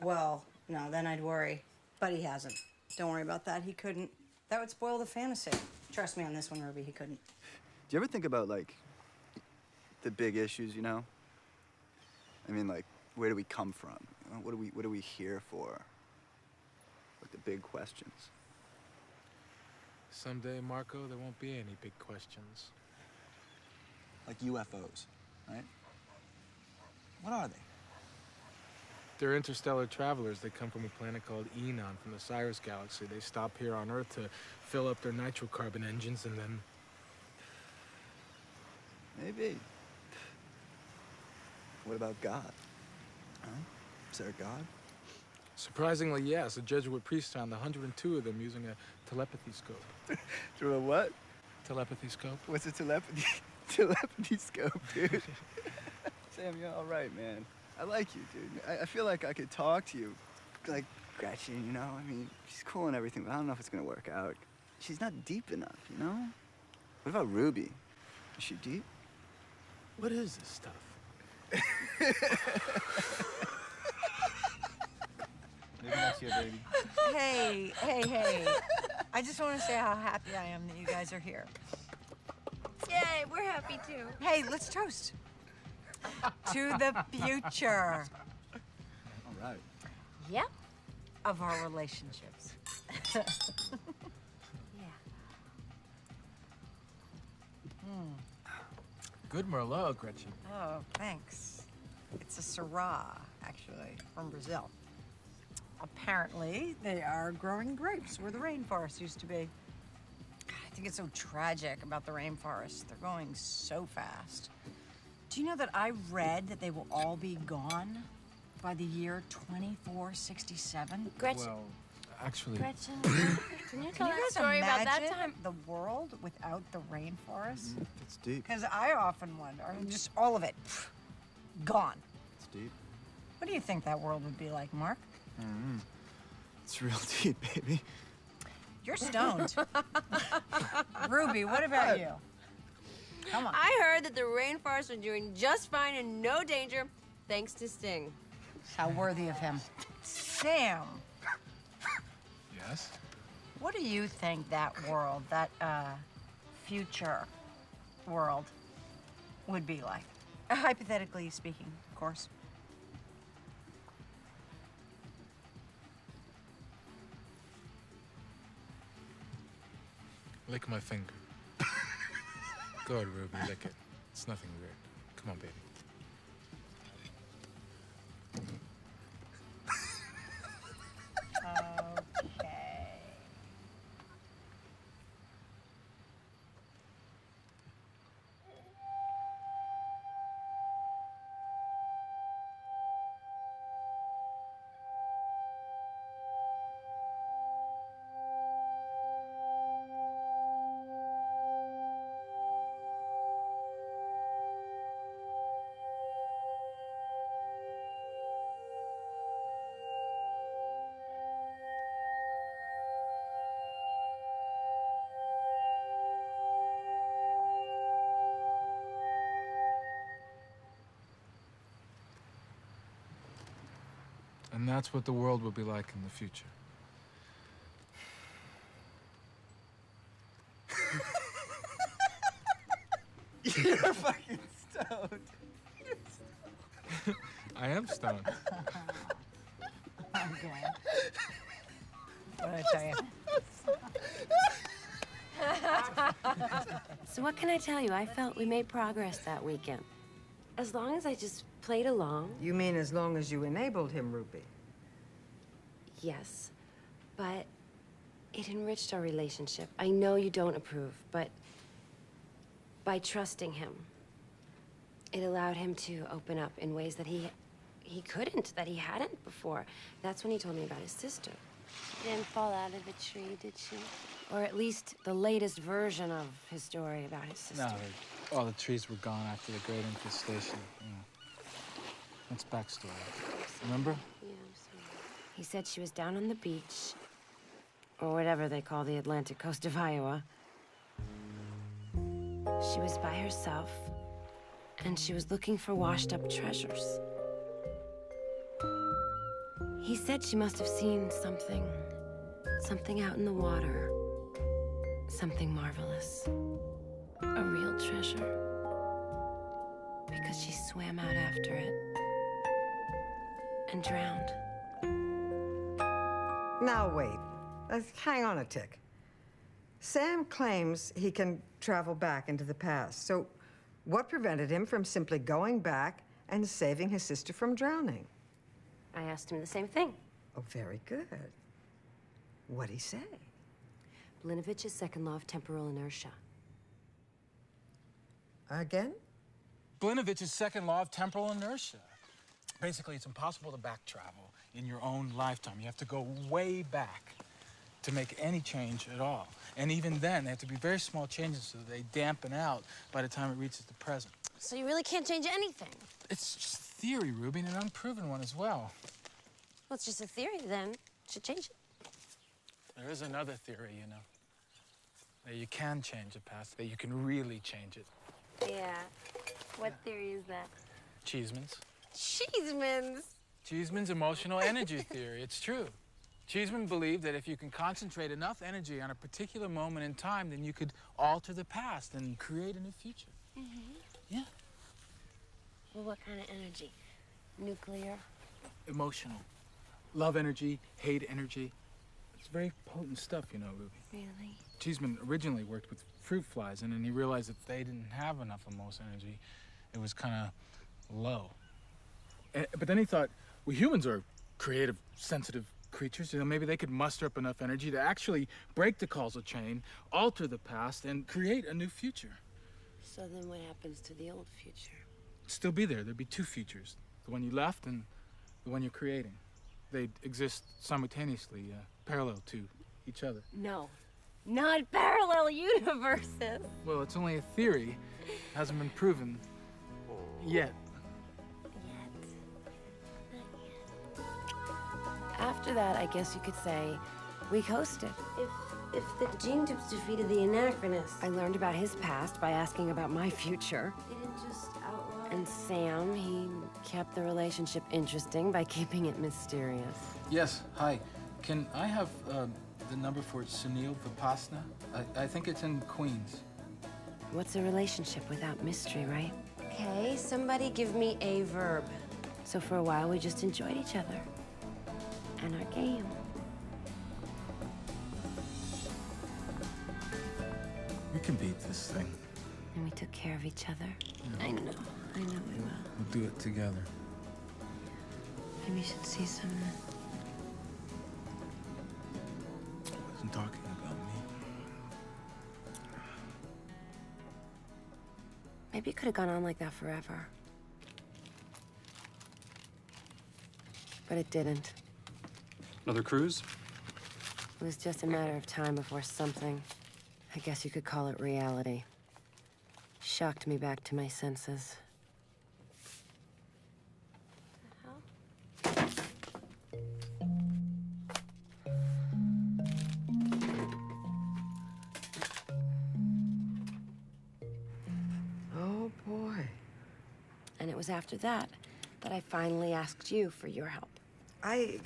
Well, no, then I'd worry. But he hasn't. Don't worry about that. He couldn't. That would spoil the fantasy. Trust me on this one, Ruby, he couldn't. Do you ever think about, like, the big issues, you know? I mean, like, where do we come from? You know, what are we here for? Like, the big questions. Someday, Marco, there won't be any big questions. Like UFOs, right? What are they? They're interstellar travelers. They come from a planet called Enon from the Sirius Galaxy. They stop here on Earth to fill up their nitrocarbon engines and then... Maybe. What about God? Huh? Is there a God? Surprisingly, yes. A Jesuit priest found 102 of them using a telepathy scope. Through a what? Telepathy scope. What's a telepathy scope, dude? Sam, you're all right, man. I like you, dude. I feel like I could talk to you, like Gretchen, you know? I mean, she's cool and everything, but I don't know if it's gonna work out. She's not deep enough, you know? What about Ruby? Is she deep? What is this stuff? Maybe next year, baby. Hey. I just want to say how happy I am that you guys are here. Yay, we're happy too. Hey, let's toast. To the future. All right. Yep. Of our relationships. Good Merlot, Gretchen. Oh, thanks. It's a Syrah, actually, from Brazil. Apparently, they are growing grapes where the rainforest used to be. I think it's so tragic about the rainforest. They're going so fast. Do you know that I read that they will all be gone by the year 2467? Gretchen. Well, actually... Gretchen, can you tell that story about that time? The world without the rainforest? It's deep. Because I often wonder, just all of it, gone. It's deep. What do you think that world would be like, Mark? It's real deep, baby. You're stoned. Ruby, what about you? Come on. I heard that the rainforests are doing just fine and no danger, thanks to Sting. How worthy of him. Sam, Yes? what do you think that world, that future world, would be like? Hypothetically speaking, of course. Lick my finger. Go ahead, Ruby, lick it. It's nothing weird. Come on, baby. And that's what the world will be like in the future. You're fucking stoned. I am stoned. Okay. What did I tell you? So what can I tell you? I felt we made progress that weekend. As long as I just played along. You mean as long as you enabled him, Ruby? Yes, but it enriched our relationship. I know you don't approve, but by trusting him, it allowed him to open up in ways that he couldn't, that he hadn't before. That's when he told me about his sister. She didn't fall out of the tree, did she? Or at least the latest version of his story about his sister. No, all the trees were gone after the great infestation. That's backstory. Remember? Yeah, I'm sorry. He said she was down on the beach, or whatever they call the Atlantic coast of Iowa. She was by herself, and she was looking for washed-up treasures. He said she must have seen something out in the water, something marvelous, a real treasure, because she swam out after it and drowned. Now, wait. Hang on a tick. Sam claims he can travel back into the past. So what prevented him from simply going back and saving his sister from drowning? I asked him the same thing. Oh, very good. What'd he say? Blinovich's second law of temporal inertia. Again? Blinovich's second law of temporal inertia. Basically, it's impossible to back travel in your own lifetime. You have to go way back to make any change at all. And even then, they have to be very small changes so that they dampen out by the time it reaches the present. So you really can't change anything? It's just theory, Ruby, and an unproven one as well. Well, it's just a theory, then. Should change it. There is another theory, you know, that you can change the past, that you can really change it. Yeah. What theory is that? Cheeseman's. Cheeseman's? Cheeseman's emotional energy theory. It's true. Cheeseman believed that if you can concentrate enough energy on a particular moment in time, then you could alter the past and create a new future. Mm-hmm. Yeah. Well, what kind of energy? Nuclear? Emotional. Love energy, hate energy. It's very potent stuff, you know, Ruby. Really? Cheeseman originally worked with fruit flies, and then he realized that they didn't have enough emotional energy. It was kind of low. But then he thought, well, humans are creative, sensitive creatures. You know, maybe they could muster up enough energy to actually break the causal chain, alter the past, and create a new future. So then what happens to the old future? It'd still be there. There'd be two futures. The one you left and the one you're creating. They'd exist simultaneously, parallel to each other. No. Not parallel universes. Well, it's only a theory. Hasn't been proven yet. After that, I guess you could say, we coasted. If the gene tips defeated the anachronist. I learned about his past by asking about my future. They didn't just outlaw. And Sam, he kept the relationship interesting by keeping it mysterious. Yes, hi. Can I have the number for Sunil Vipassana? I think it's in Queens. What's a relationship without mystery, right? Okay, somebody give me a verb. So for a while, we just enjoyed each other. And our game. We can beat this thing. And we took care of each other. Yeah. I know we will. We'll do it together. Maybe you should see someone. I wasn't talking about me. Maybe it could have gone on like that forever. But it didn't. Another cruise? It was just a matter of time before something, I guess you could call it reality, shocked me back to my senses. Oh, boy. And it was after that I finally asked you for your help. I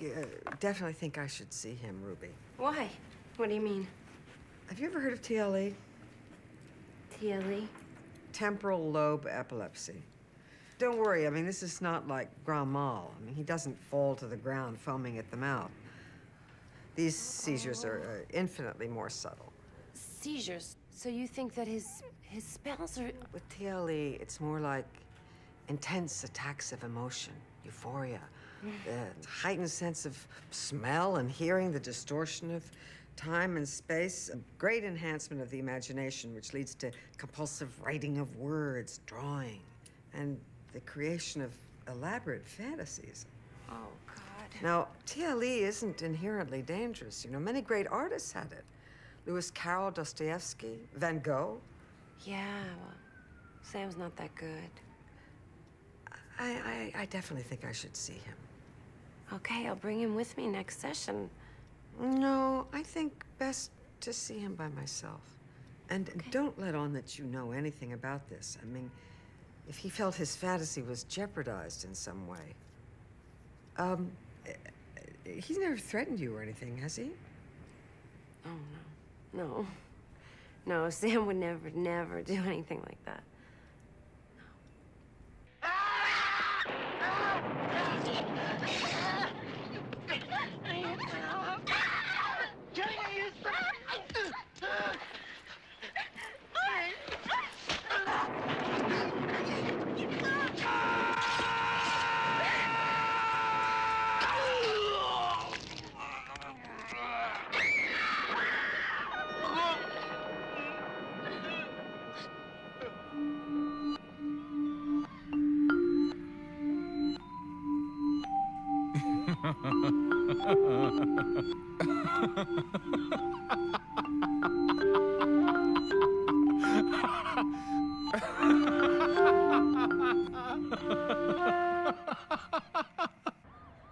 definitely think I should see him, Ruby. Why? What do you mean? Have you ever heard of TLE? TLE? Temporal lobe epilepsy. Don't worry, I mean, this is not like Grand Mal. I mean, he doesn't fall to the ground foaming at the mouth. These seizures are infinitely more subtle. Seizures? So you think that his spells are... With TLE, it's more like intense attacks of emotion, euphoria, the heightened sense of smell and hearing, the distortion of time and space, a great enhancement of the imagination, which leads to compulsive writing of words, drawing, and the creation of elaborate fantasies. Oh, God. Now, TLE isn't inherently dangerous. You know, many great artists had it. Lewis Carroll, Dostoevsky, Van Gogh. Yeah, well, Sam's not that good. I definitely think I should see him. Okay, I'll bring him with me next session. No, I think best to see him by myself. And don't let on that you know anything about this. I mean, if he felt his fantasy was jeopardized in some way. He's never threatened you or anything, has he? Oh, no. No. No, Sam would never do anything like that.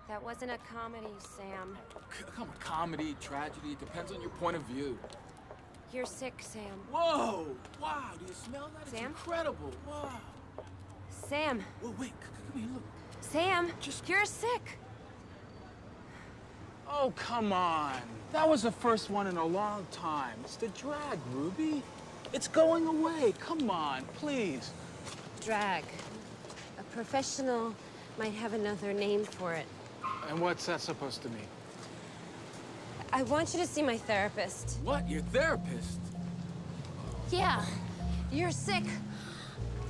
That wasn't a comedy, Sam. Come on, comedy, tragedy, it depends on your point of view. You're sick, Sam. Whoa! Wow, do you smell that? Sam? It's incredible. Wow. Sam. Whoa, wait, come here, look. Sam, you're sick. Oh, come on. That was the first one in a long time. It's the drag, Ruby. It's going away. Come on, please. Drag. A professional might have another name for it. And what's that supposed to mean? I want you to see my therapist. What? Your therapist? Yeah. You're sick.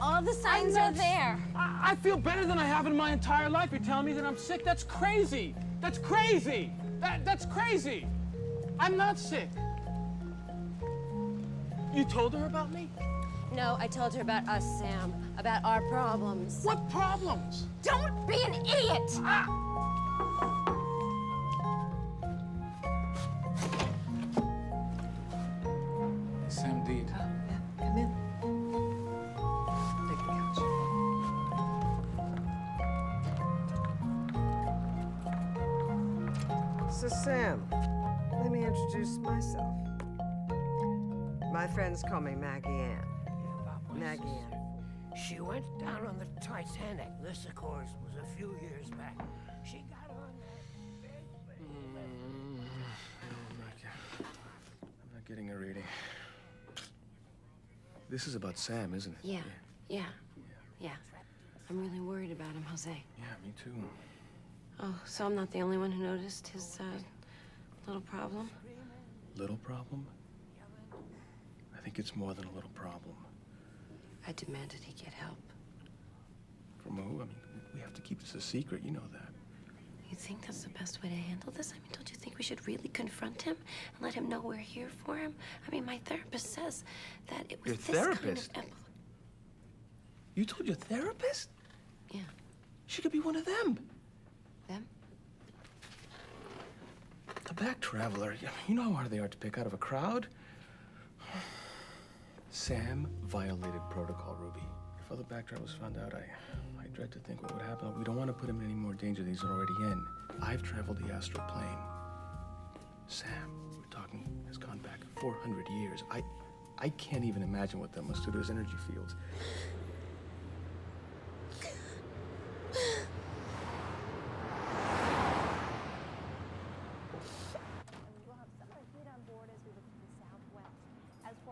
All the signs are there. I feel better than I have in my entire life. You're telling me that I'm sick? That's crazy. That's crazy. That's crazy. I'm not sick. You told her about me? No, I told her about us, Sam. About our problems. What problems? Don't be an idiot! Sam Deed. Come in. Take the couch. So, Sam, let me introduce myself. My friends call me Maggie Ann. Maggie Ann. She went down on the Titanic. This, of course, was a few years back. She got on that I'm not getting a reading. This is about Sam, isn't it? Yeah. I'm really worried about him, Jose. Yeah, me too. Oh, so I'm not the only one who noticed his, little problem? Little problem? I think it's more than a little problem. I demanded he get help. From who? I mean, we have to keep this a secret, you know that. You think that's the best way to handle this? I mean, don't you think we should really confront him and let him know we're here for him? I mean, my therapist says that it was Your this therapist? kind of... You told your therapist? Yeah. She could be one of them. Them? A back traveler. You know how hard they are to pick out of a crowd? Sam violated protocol, Ruby. If other back travelers found out, I dread to think what would happen. We don't want to put him in any more danger than he's already in. I've traveled the astral plane. Sam, we're talking, has gone back 400 years. I can't even imagine what that must do to his energy fields.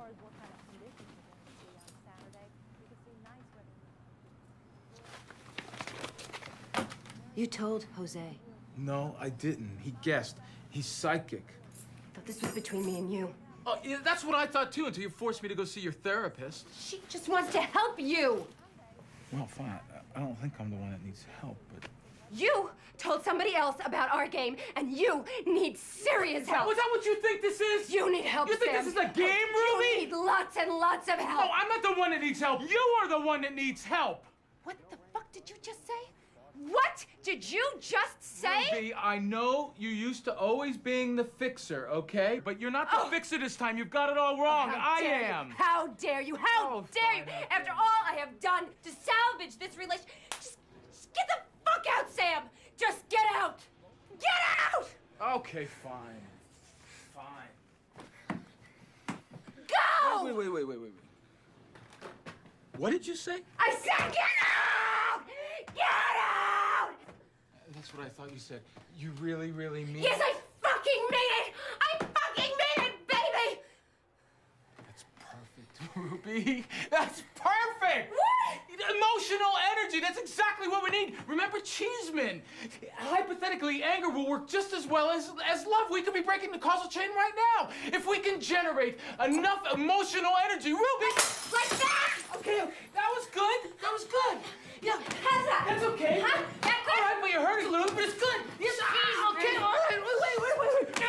far as what kind of conditions we're going to see on Saturday, we could see nice weather. You told Jose. No, I didn't. He guessed. He's psychic. I thought this was between me and you. Oh, yeah, that's what I thought too, until you forced me to go see your therapist. She just wants to help you. Well, fine. I don't think I'm the one that needs help, but... You told somebody else about our game, and you need serious help. Was that what you think this is? You need help, You think Sam. this is a game, Ruby? You need lots and lots of help. No, I'm not the one that needs help. You are the one that needs help. What the fuck did you just say? What did you just say? Ruby, I know you used to always being the fixer, okay? But you're not the fixer this time. You've got it all wrong. How I dare you. am. How dare you? How dare you? After all I have done to salvage this relationship, just get the fuck out, Sam. Just get out. Get out. Okay, fine. Fine. Go. Wait. What did you say? I said get out. Get out. That's what I thought you said. You really mean Yes, I fucking mean it. I fucking mean it, baby. That's perfect, Ruby. That's perfect. What? Emotional energy. That's exactly what we need. Remember Cheeseman. Hypothetically, anger will work just as well as love. We could be breaking the causal chain right now. If we can generate enough emotional energy. Ruby! Like that? Okay. That was good. That was good. Yeah, how's that? That's okay. Huh? That good? All right, but you hurt it a little, but it's good. Yes, okay, all right. Wait. Is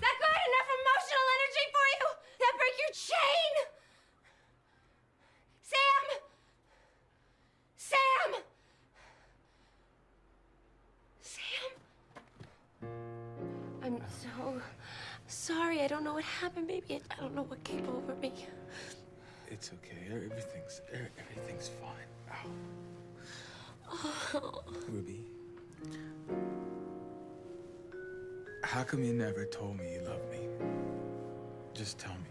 that good? Enough emotional energy for you? That break your chain? Sam? I'm so sorry. I don't know what happened, baby. I don't know what came over me. It's okay. Everything's fine. Ow. Oh. Ruby. How come you never told me you loved me? Just tell me.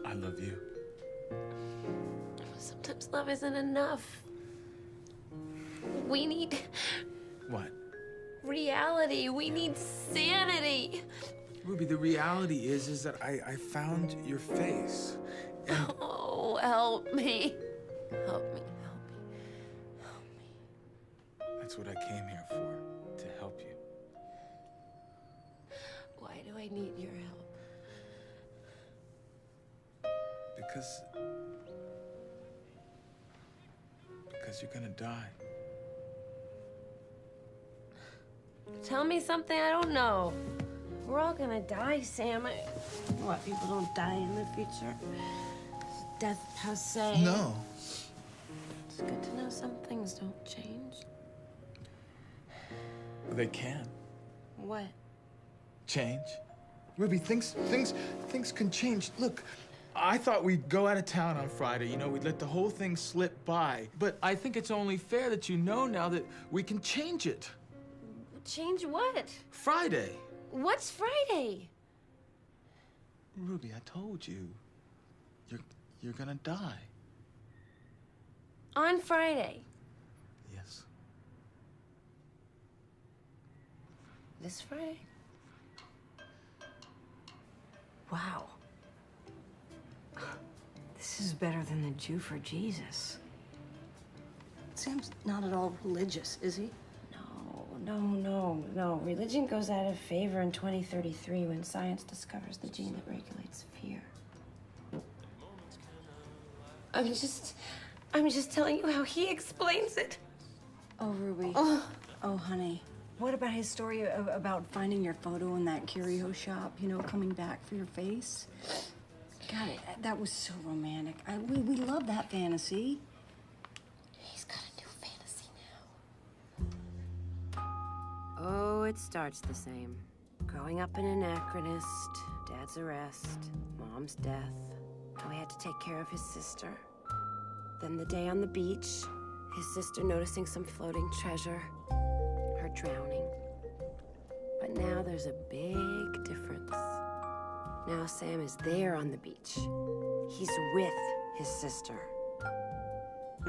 I love you. Sometimes love isn't enough. We need What? reality. We need sanity. Ruby, the reality is that I found your face. And Oh, help me. Help me. that's what I came here for, to help you. Why do I need your help? Because you're gonna die. Tell me something I don't know. We're all gonna die, Sam. What, people don't die in the future? Death passe? No. It's good to know some things don't change. They can What? change. Ruby, things can change. Look, I thought we'd go out of town on Friday. You know, we'd let the whole thing slip by. But I think it's only fair that you know now that we can change it. Change what? Friday. What's Friday? Ruby, I told you. You're gonna die. On Friday. Yes. This Friday? Wow. This is better than the Jew for Jesus. Sam's not at all religious, is he? No. Religion goes out of favor in 2033 when science discovers the gene that regulates fear. I'm just telling you how he explains it. Oh, Ruby. Oh, honey. What about his story about finding your photo in that curio shop, you know, coming back for your face? God, that was so romantic. We love that fantasy. He's got a new fantasy now. Oh, it starts the same. Growing up an anachronist, Dad's arrest, Mom's death, how he had to take care of his sister. Then the day on the beach, his sister noticing some floating treasure, her drowning. But now there's a big difference. Now Sam is there on the beach. He's with his sister.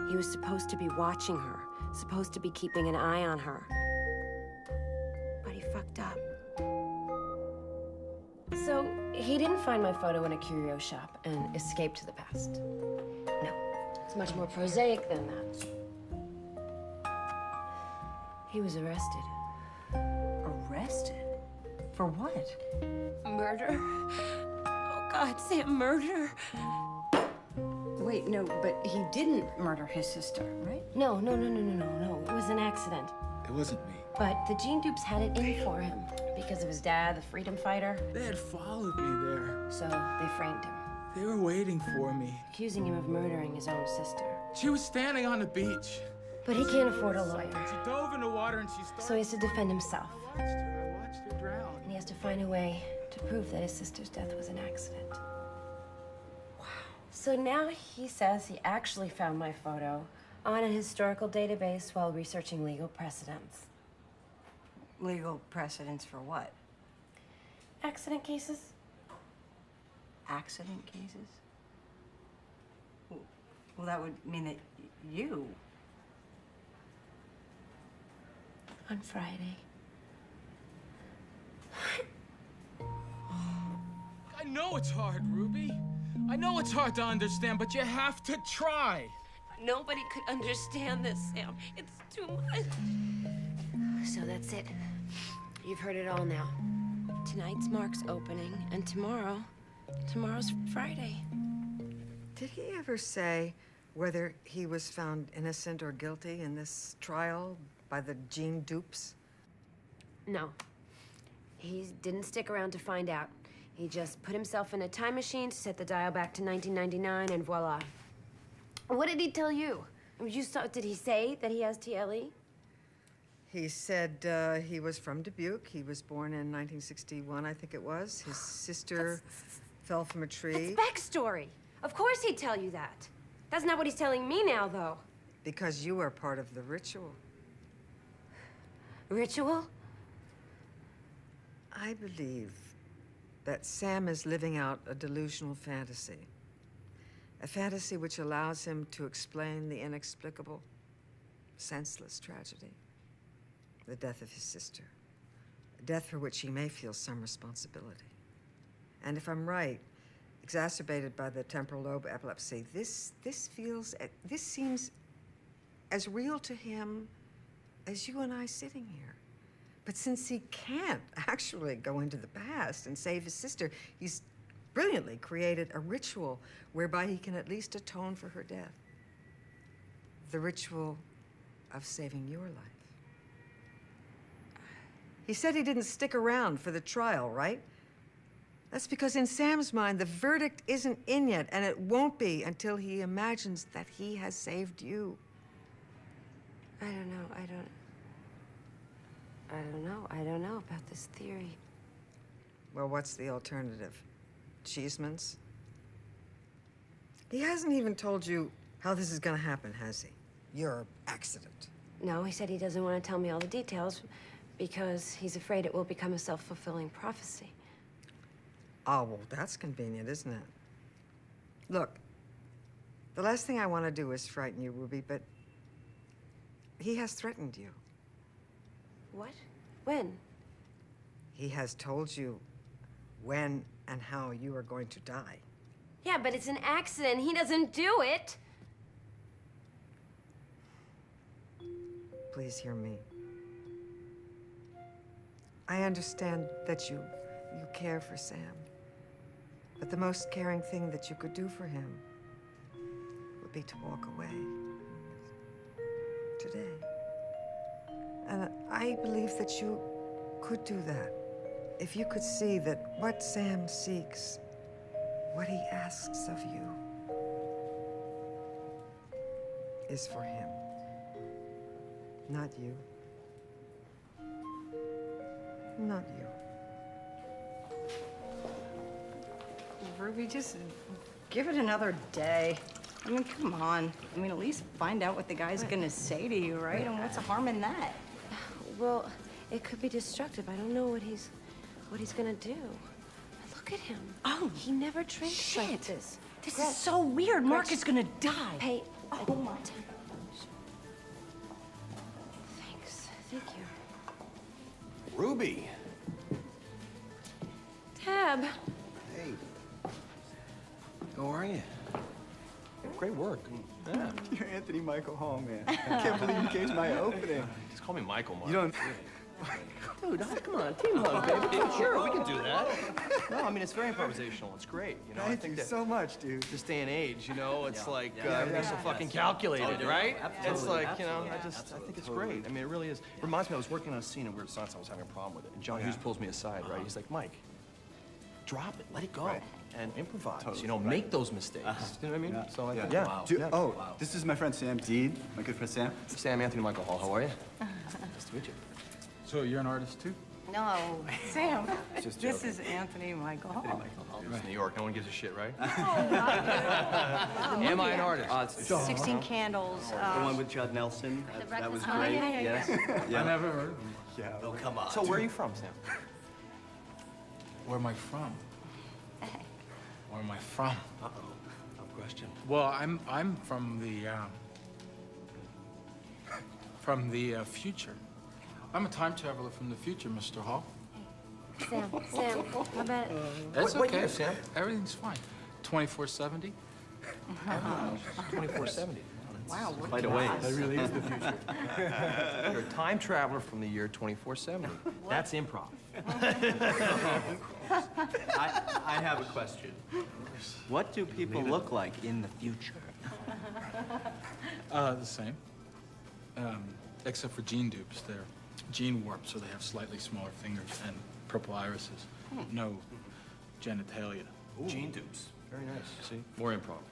He was supposed to be watching her, supposed to be keeping an eye on her. fucked up. So, he didn't find my photo in a curio shop and escape to the past. No, it's much more prosaic than that. He was arrested. Arrested? For what? Murder. Oh, God, Sam, murder. Wait, no, but he didn't murder his sister, right? No. It was an accident. It wasn't me. But the Gene Dupes had it in for him because of his dad, the freedom fighter. They had followed me there. So they framed him, They were waiting for me. accusing him of murdering his own sister. She was standing on the beach. But he can't afford a lawyer. She dove in the water and she started. So he has to defend himself. I watched her drown. And he has to find a way to prove that his sister's death was an accident. Wow. So now he says he actually found my photo on a historical database while researching legal precedents. Legal precedents for what? Accident cases? Accident cases? Well, that would mean that you... On Friday. I know it's hard, Ruby. I know it's hard to understand, but you have to try. Nobody could understand this, Sam. It's too much. So that's it. You've heard it all now. Tonight's Mark's opening, and tomorrow's Friday. Did he ever say whether he was found innocent or guilty in this trial by the Gene Dupes? No. He didn't stick around to find out. He just put himself in a time machine to set the dial back to 1999, and voila. What did he tell you? I mean, did he say that he has TLE? He said he was from Dubuque. He was born in 1961, I think it was. His sister fell from a tree. That's backstory. Of course he'd tell you that. That's not what he's telling me now, though. Because you are part of the ritual. Ritual? I believe that Sam is living out a delusional fantasy. A fantasy which allows him to explain the inexplicable, senseless tragedy. The death of his sister. A death for which he may feel some responsibility. And if I'm right, exacerbated by the temporal lobe epilepsy, this seems as real to him as you and I sitting here. But since he can't actually go into the past and save his sister, he's brilliantly created a ritual whereby he can at least atone for her death. The ritual of saving your life. He said he didn't stick around for the trial, right? That's because in Sam's mind, the verdict isn't in yet, and it won't be until he imagines that he has saved you. I don't know. I don't know about this theory. Well, what's the alternative? Cheeseman's? He hasn't even told you how this is gonna happen, has he? Your accident. No, he said he doesn't want to tell me all the details because he's afraid it will become a self-fulfilling prophecy. Oh, well, that's convenient, isn't it? Look, the last thing I want to do is frighten you, Ruby, but he has threatened you. What? When? He has told you when and how you are going to die. Yeah, but it's an accident. He doesn't do it. Please hear me. I understand that you care for Sam. But the most caring thing that you could do for him would be to walk away. Today. And I believe that you could do that. If you could see that what Sam seeks, what he asks of you, is for him. Not you. Not you. Ruby, just give it another day. I mean, come on. I mean, at least find out what the guy's gonna say to you, right? And what's the harm in that? Well, it could be destructive. I don't know what he's gonna do. Look at him. Oh, he never drinks like this. This is so weird. Mark is gonna die. Hey, oh my. Thanks. Thank you. Ruby. Tab. Hey. How are you? Great work. Yeah. You're Anthony Michael Hall, man. I can't believe you came to my opening. Just call me Michael, Mark. You don't... Dude, come on, team hug, baby. Sure, we can do that. No, I mean, it's very improvisational. It's great, you know? Thank you so much, dude. This day and age, you know, it's like Yeah. everything's so fucking calculated, right? Absolutely. It's like, you know, Absolutely. I think it's great. I mean, it really is. It reminds me, I was working on a scene in Weird Science, I was having a problem with it. And John Hughes pulls me aside, right? He's like, Mike, drop it, let it go. And improvise, Totally. you know, make those mistakes. You know what I mean? Yeah. So I think, Yeah. wow. Dude, this is my friend Sam Dean, my good friend Sam. Sam, Anthony Michael Hall, how are you? Nice to meet you. So you're an artist too? No, Sam. Just This joking. is Anthony Michael Hall. It's New York, no one gives a shit, right? Am Am I an artist? 16 Candles. The one with Judd Nelson. That was Oh, great. yeah. Yes. I never heard of him. Yeah. Oh, come on. So where are you from, Sam? Where am I from? Where am I from? Uh-oh. Tough question. Well, I'm from the future. I'm a time traveler from the future, Mr. Hall. Sam, how about... That's What okay. year, Sam? Everything's fine. 2470. 2470. Wow, what Quite a the ways. odds? That really is the future. You're a time traveler from the year 2470. That's improv. I have a question. What do people look like in the future? The same. Except for gene dupes. They're gene warped, so they have slightly smaller fingers and purple irises. No genitalia. Gene dupes. Very nice. See? More improv.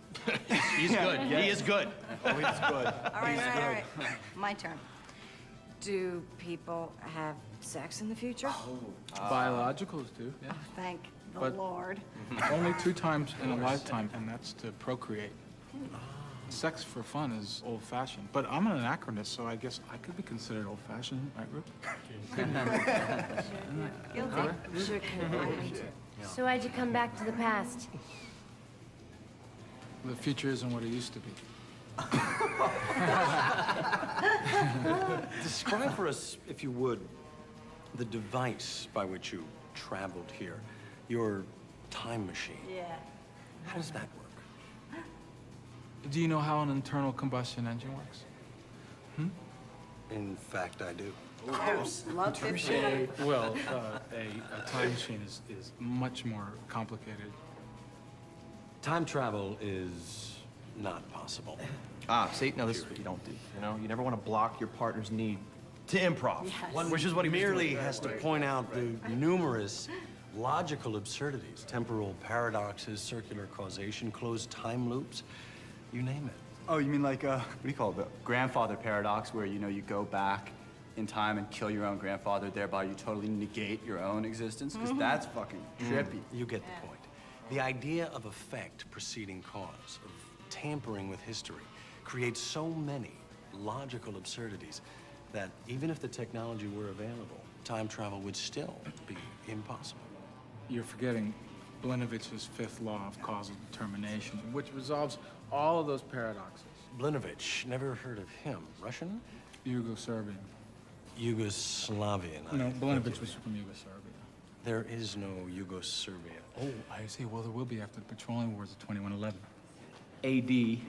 He's good. Yeah. He is good. Oh, he's good. All right. My turn. Do people have sex in the future? Biologicals do, yeah. Thank the But- Lord. Only 2 times in a lifetime, and that's to procreate. Sex for fun is old-fashioned, but I'm an anachronist, so I guess I could be considered old-fashioned, right, Ruth? Guilty. Sure can. So why'd you come back to the past? The future isn't what it used to be. Describe for us, if you would, the device by which you traveled here. Your time machine. Yeah. How does that work? Do you know how an internal combustion engine works? In fact, I do. Love 50. Well, a time machine is much more complicated. Time travel is not possible. Ah, see, now this is what you don't do. You know, you never want to block your partner's need to improv. Yes. Which is what he merely has to point out the numerous logical absurdities, temporal paradoxes, circular causation, closed time loops, you name it. Oh, you mean like, what do you call it? The grandfather paradox, where, you know, you go back in time and kill your own grandfather, thereby you totally negate your own existence? Because that's fucking trippy. You get the point. The idea of effect preceding cause, of tampering with history, creates so many logical absurdities that even if the technology were available, time travel would still be impossible. You're forgetting Blinovich's 5th law of causal determination, which resolves all of those paradoxes. Blinovich, never heard of him. Russian? Yugoslavian. Yugoslavian. No, Blinovich was from Yugoslavia. There is no Yugoslavia. Oh, I see. Well, there will be after the Petroleum Wars of 2111. AD.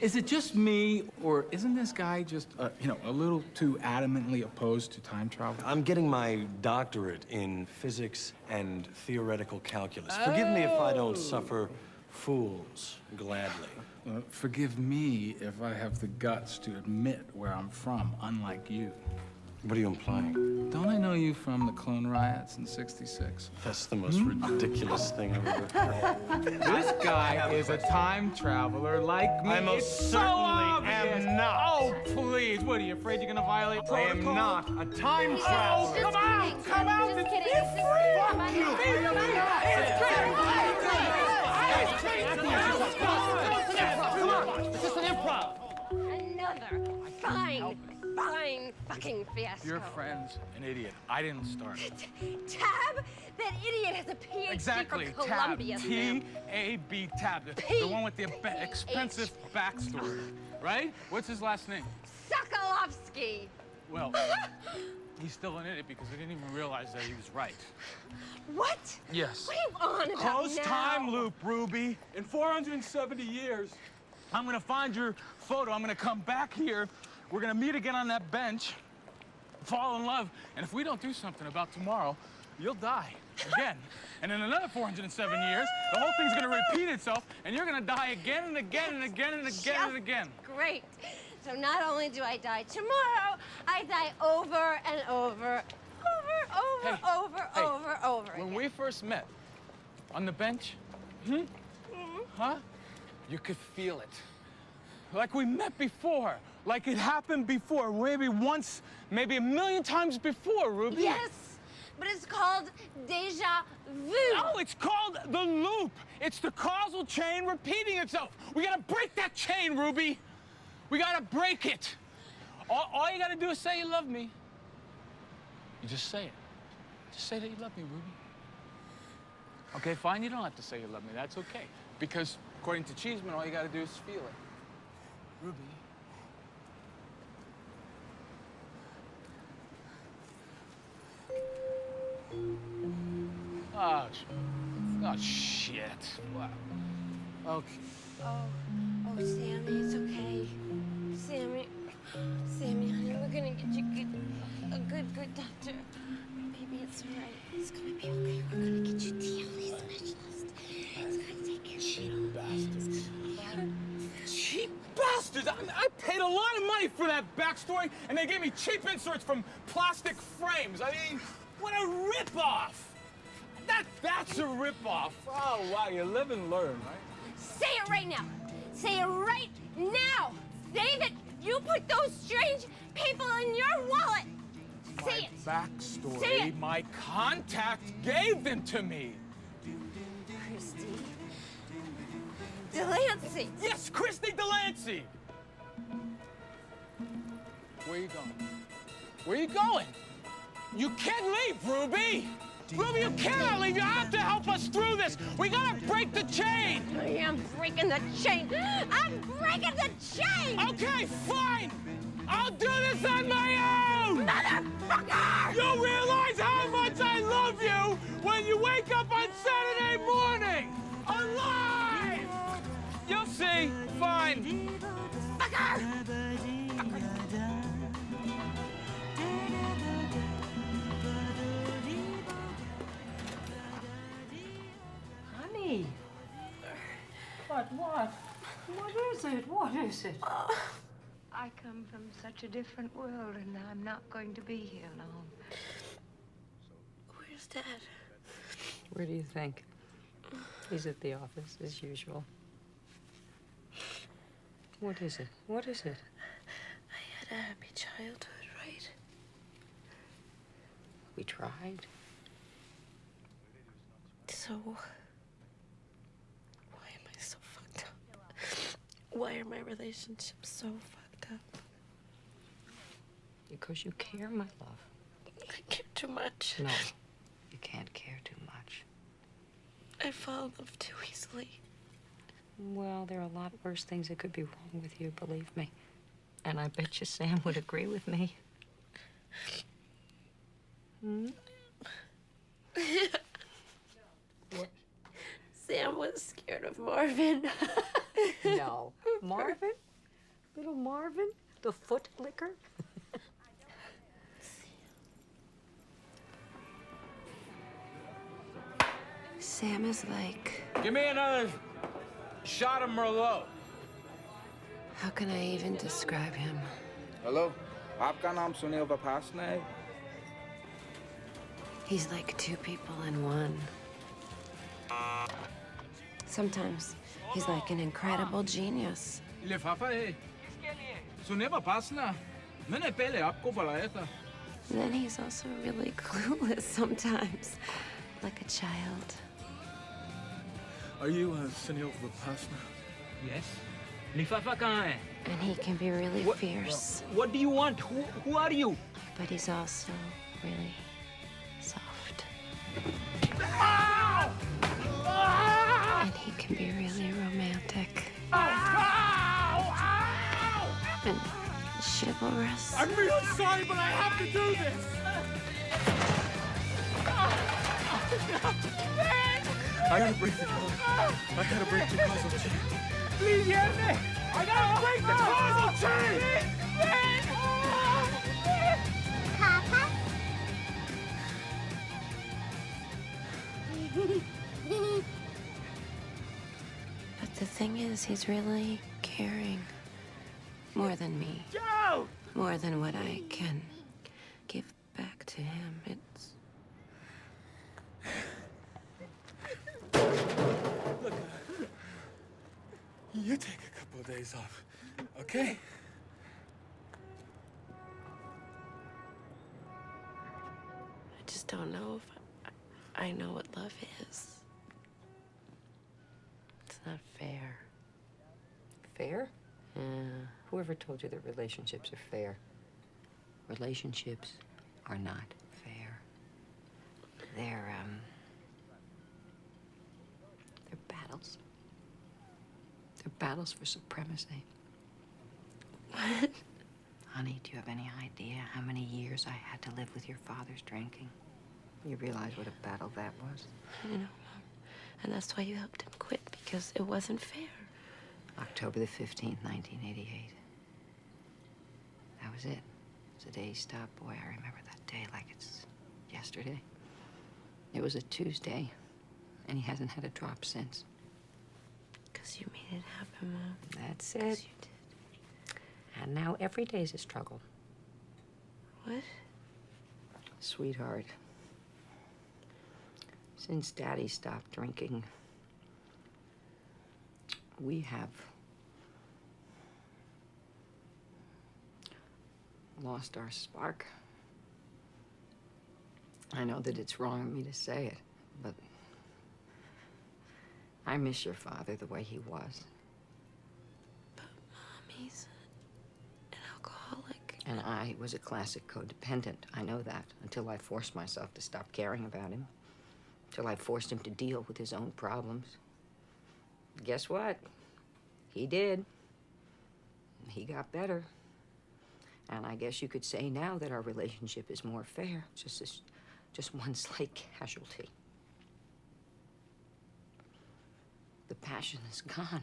Is it just me, or isn't this guy just, a little too adamantly opposed to time travel? I'm getting my doctorate in physics and theoretical calculus. Forgive me if I don't suffer fools gladly. Forgive me if I have the guts to admit where I'm from, unlike you. What are you implying? Don't I know you from the clone riots in '66? That's the most ridiculous thing I've ever heard. This guy is a time traveler like me. I most It's so certainly obvious. am not. Oh, please. What, are you afraid you're gonna violate I am protocol? not a time He's traveler. just Come out! kidding, Come Sam. out! Just Be kidding. free! Fuck you. Be free! It's just an improv. Another fine fucking fiasco. Your friend's an idiot. I didn't start it. Tab? That idiot has a PhD Exactly. from Tab. Columbia. Sam. T-A-B. Tab. The one with the expensive backstory. Right? What's his last name? Sokolovsky. Well, He's still an idiot because he didn't even realize that he was right. What? Yes. What are you on about Close now? time loop, Ruby. In 470 years, I'm gonna find your photo. I'm gonna come back here. We're gonna meet again on that bench, fall in love, and if we don't do something about tomorrow, you'll die again. And in another 407 years, the whole thing's gonna repeat itself, and you're gonna die again and again and again and again and again. Great. So not only do I die tomorrow, I die over and over, over When again. we first met on the bench, huh? You could feel it. Like we met before, like it happened before, maybe once, maybe a million times before, Ruby. Yes, but it's called deja vu. No, it's called the loop. It's the causal chain repeating itself. We gotta break that chain, Ruby. We gotta break it. All you gotta do is say you love me. You just say it. Just say that you love me, Ruby. Okay, fine, you don't have to say you love me. That's okay. Because according to Cheeseman, all you gotta do is feel it. Ruby. Oh, shit. Wow. Okay. Oh, Sammy, it's okay. Sammy, honey, we're gonna get you a good doctor. Baby, it's all right. It's gonna be okay. We're gonna get you TLE specialist. It's gonna take care of you. Cheap bastards. Cheap bastards! I paid a lot of money for that backstory, and they gave me cheap inserts from plastic frames. I mean, what a ripoff! That's a ripoff. Oh, wow, you live and learn, right? Say it right now. Say it right now. Say that you put those strange people in your wallet. Say it. Backstory. Say it. My contact gave them to me. Christy Delancey. Yes, Christy Delancey. Where are you going? Where are you going? You can't leave, Ruby. Ruby, you cannot leave. You have to help us through this. We gotta break the chain. I am breaking the chain. I'm breaking the chain. Okay, fine. I'll do this on my own. Motherfucker! You'll realize how much I love you when you wake up on Saturday morning. Alive! You'll see. Fine. Fucker! Honey. What? What is it? What is it? I come from such a different world, and I'm not going to be here long. Where's Dad? Where do you think? He's at the office, as usual. What is it? What is it? I had a happy childhood, right? We tried. So, why am I so fucked up? Why are my relationships so fucked up? Because you care, my love. I care too much. No, you can't care too much. I fall in love too easily. Well, there are a lot worse things that could be wrong with you, believe me. And I bet you Sam would agree with me. Hmm? What? Sam was scared of Marvin. No. Marvin? Little Marvin? The foot licker? Sam is like... Give me another shot of Merlot. How can I even describe him? Hello, आपका नाम Sunil Vipassana है? He's like two people in one. Sometimes he's like an incredible genius. लिफाफा है Sunil Vipassana मैंने पहले आपको बुलाया था. And then he's also really clueless sometimes, like a child. Are you Sunil Vipassana? Yes. लिफाफा कहाँ है? And he can be really fierce. What do you want? Who are you? But he's also really soft. Ow! Ow! And he can be really romantic. Ow! Ow! And chivalrous. I'm really sorry, but I have to do this. I gotta break the causal. I gotta break the causal chain. Please help me! I gotta break the causal chain! Papa? But the thing is, he's really caring. More than me. Joe! More than what I can give back to him. It's... Look, you take a couple of days off, okay? I just don't know if I know what love is. It's not fair. Fair? Yeah. Whoever told you that relationships are fair? Relationships are not fair. They're battles. They're battles for supremacy. What? Honey, do you have any idea how many years I had to live with your father's drinking? You realize what a battle that was? I know, Mom. And that's why you helped him quit, because it wasn't fair. October the 15th, 1988. That was it. It's the day he stopped. Boy, I remember that day like it's yesterday. It was a Tuesday, and he hasn't had a drop since. Because you made it happen, Mom. That's 'Cause it. you did. And now every day's a struggle. What? Sweetheart, since Daddy stopped drinking, we have lost our spark. I know that it's wrong of me to say it, but I miss your father the way he was. But Mom, he's an alcoholic. And I was a classic codependent. I know that, until I forced myself to stop caring about him. Until I forced him to deal with his own problems. Guess what? He did. He got better. And I guess you could say now that our relationship is more fair. Just one slight casualty. The passion is gone.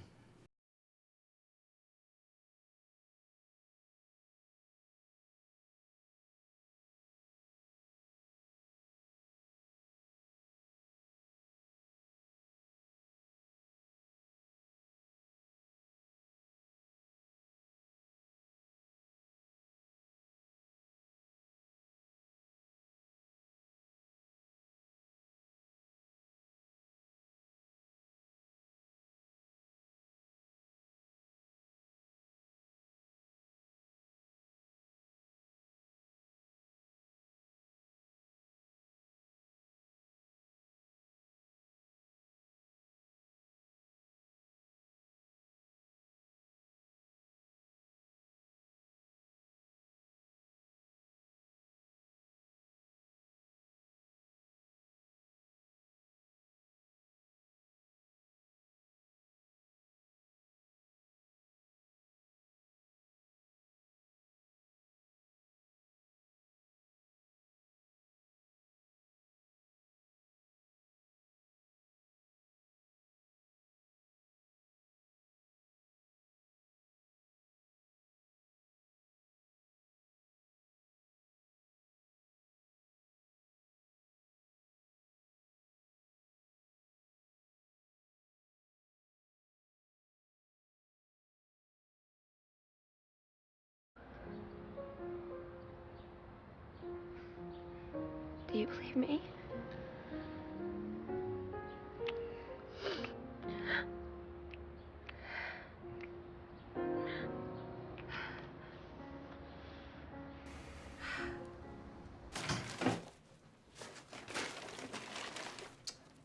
Do you believe me?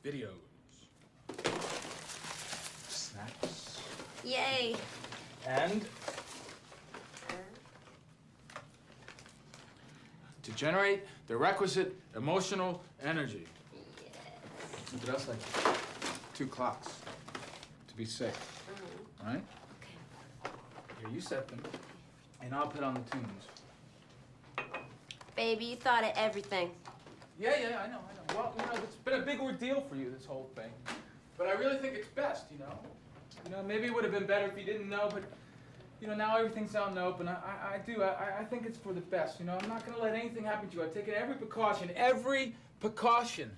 Videos. Snacks. Yay. And to generate the requisite emotional energy. Yes. That's like 2 clocks to be safe. All right? Okay. Here, you set them, and I'll put on the tunes. Baby, you thought of everything. Yeah, I know. Well, you know, it's been a big ordeal for you, this whole thing. But I really think it's best, you know? You know, maybe it would have been better if you didn't know, but, you know, now everything's out in the open. I think it's for the best, you know? I'm not going to let anything happen to you. I've taken every precaution.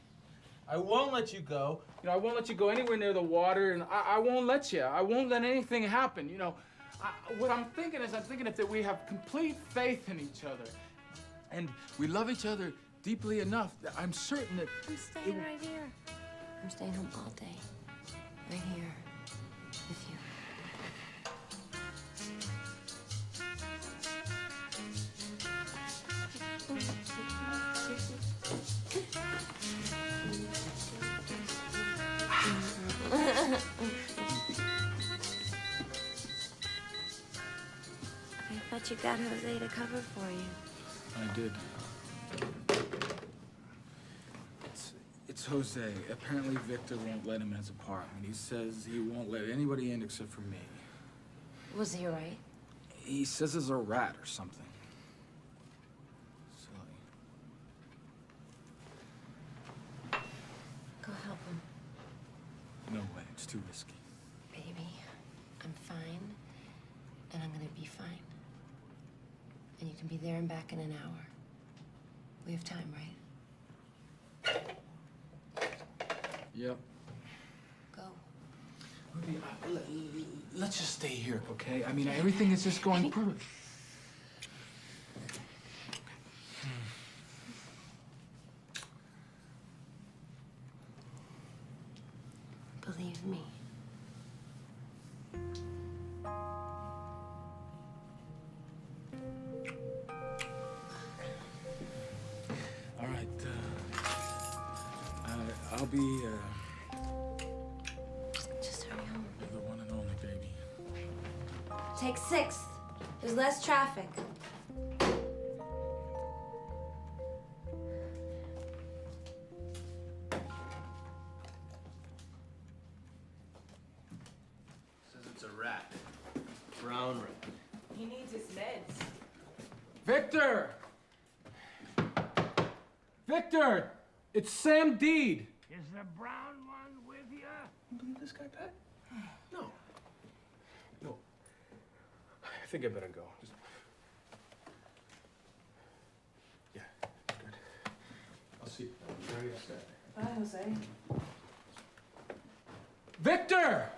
I won't let you go. You know, I won't let you go anywhere near the water, and I won't let you. I won't let anything happen, you know? What I'm thinking is, that we have complete faith in each other, and we love each other deeply enough that I'm certain that... I'm staying right here. I'm staying home all day. Right here. With you. I thought you got Jose to cover for you. I did. It's Jose. Apparently Victor won't let him in his apartment. He says he won't let anybody in except for me. Was he right? He says there's a rat or something. Silly. Go help him. No way. It's too risky. Baby, I'm fine, and I'm gonna be fine. And you can be there and back in an hour. We have time, right? Yep. Go. Ruby, let's just stay here, okay? I mean, everything is just going perfect. Believe me. All right, I'll be, Just hurry home. You're the one and only, baby. Take 6th. There's less traffic. Says it's a rat. Brown rat. He needs his meds. Victor! Victor! It's Sam Deed! Is the brown one with you? You believe this guy, Pat? No. No. I think I better go. Just... Yeah, good. I'll see you. Bye, Jose. Victor!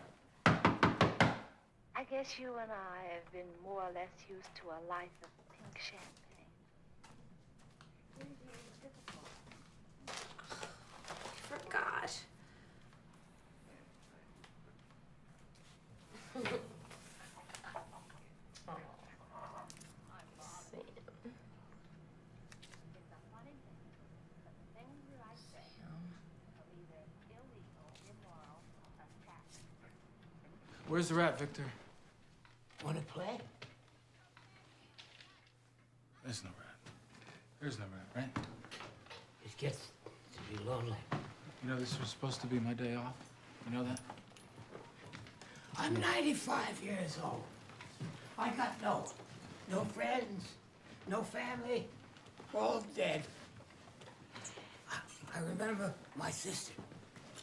I guess you and I have been more or less used to a life of pink champagne. Forgot. Where's the rat, Victor? Want to play? There's no rat. There's no rat, right? It gets to be lonely. You know, this was supposed to be my day off. You know that? I'm 95 years old. I got no friends, no family, all dead. I remember my sister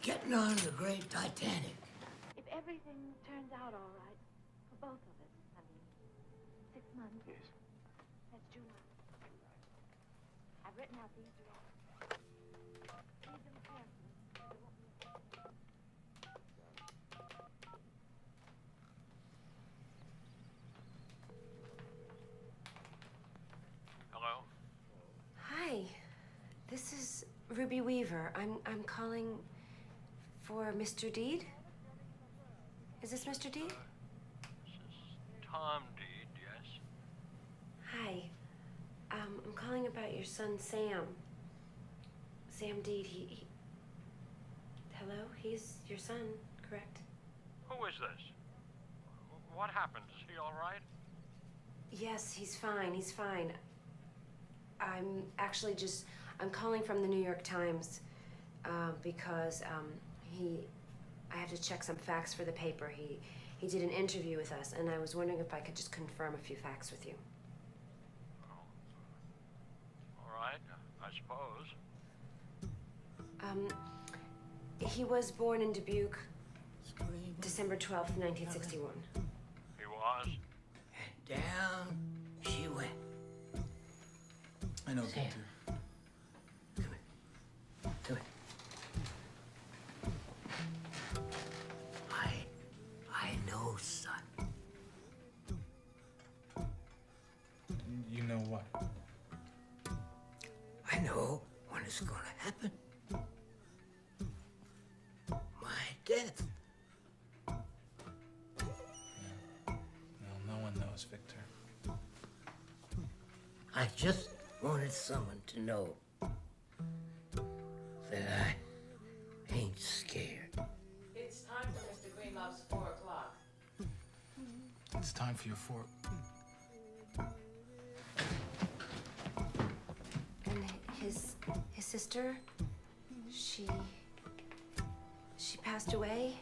getting on the great Titanic. If everything turns out all right for both of us, I mean, 6 months. Yes. That's July. I've written out these drafts. Read them carefully. Hello? Hi. This is Ruby Weaver. I'm calling for Mr. Deed. Is this Mr. Deed? This is Tom Deed, yes? Hi. I'm calling about your son, Sam. Sam Deed, he... Hello? He's your son, correct? Who is this? What happened? Is he all right? Yes, he's fine. He's fine. I'm actually just... I'm calling from the New York Times because I have to check some facts for the paper. He did an interview with us, and I was wondering if I could just confirm a few facts with you. Oh. All right, I suppose. He was born in Dubuque, December 12th, 1961. He was? And down she went. I know, Sam. Victor. Come here. I know, son. You know what? I know when it's gonna happen. My death. No one knows, Victor. I just wanted someone to know that I ain't scared. It's time for Mr. Greenlove's 4 o'clock. It's time for your fork. And his sister, she passed away.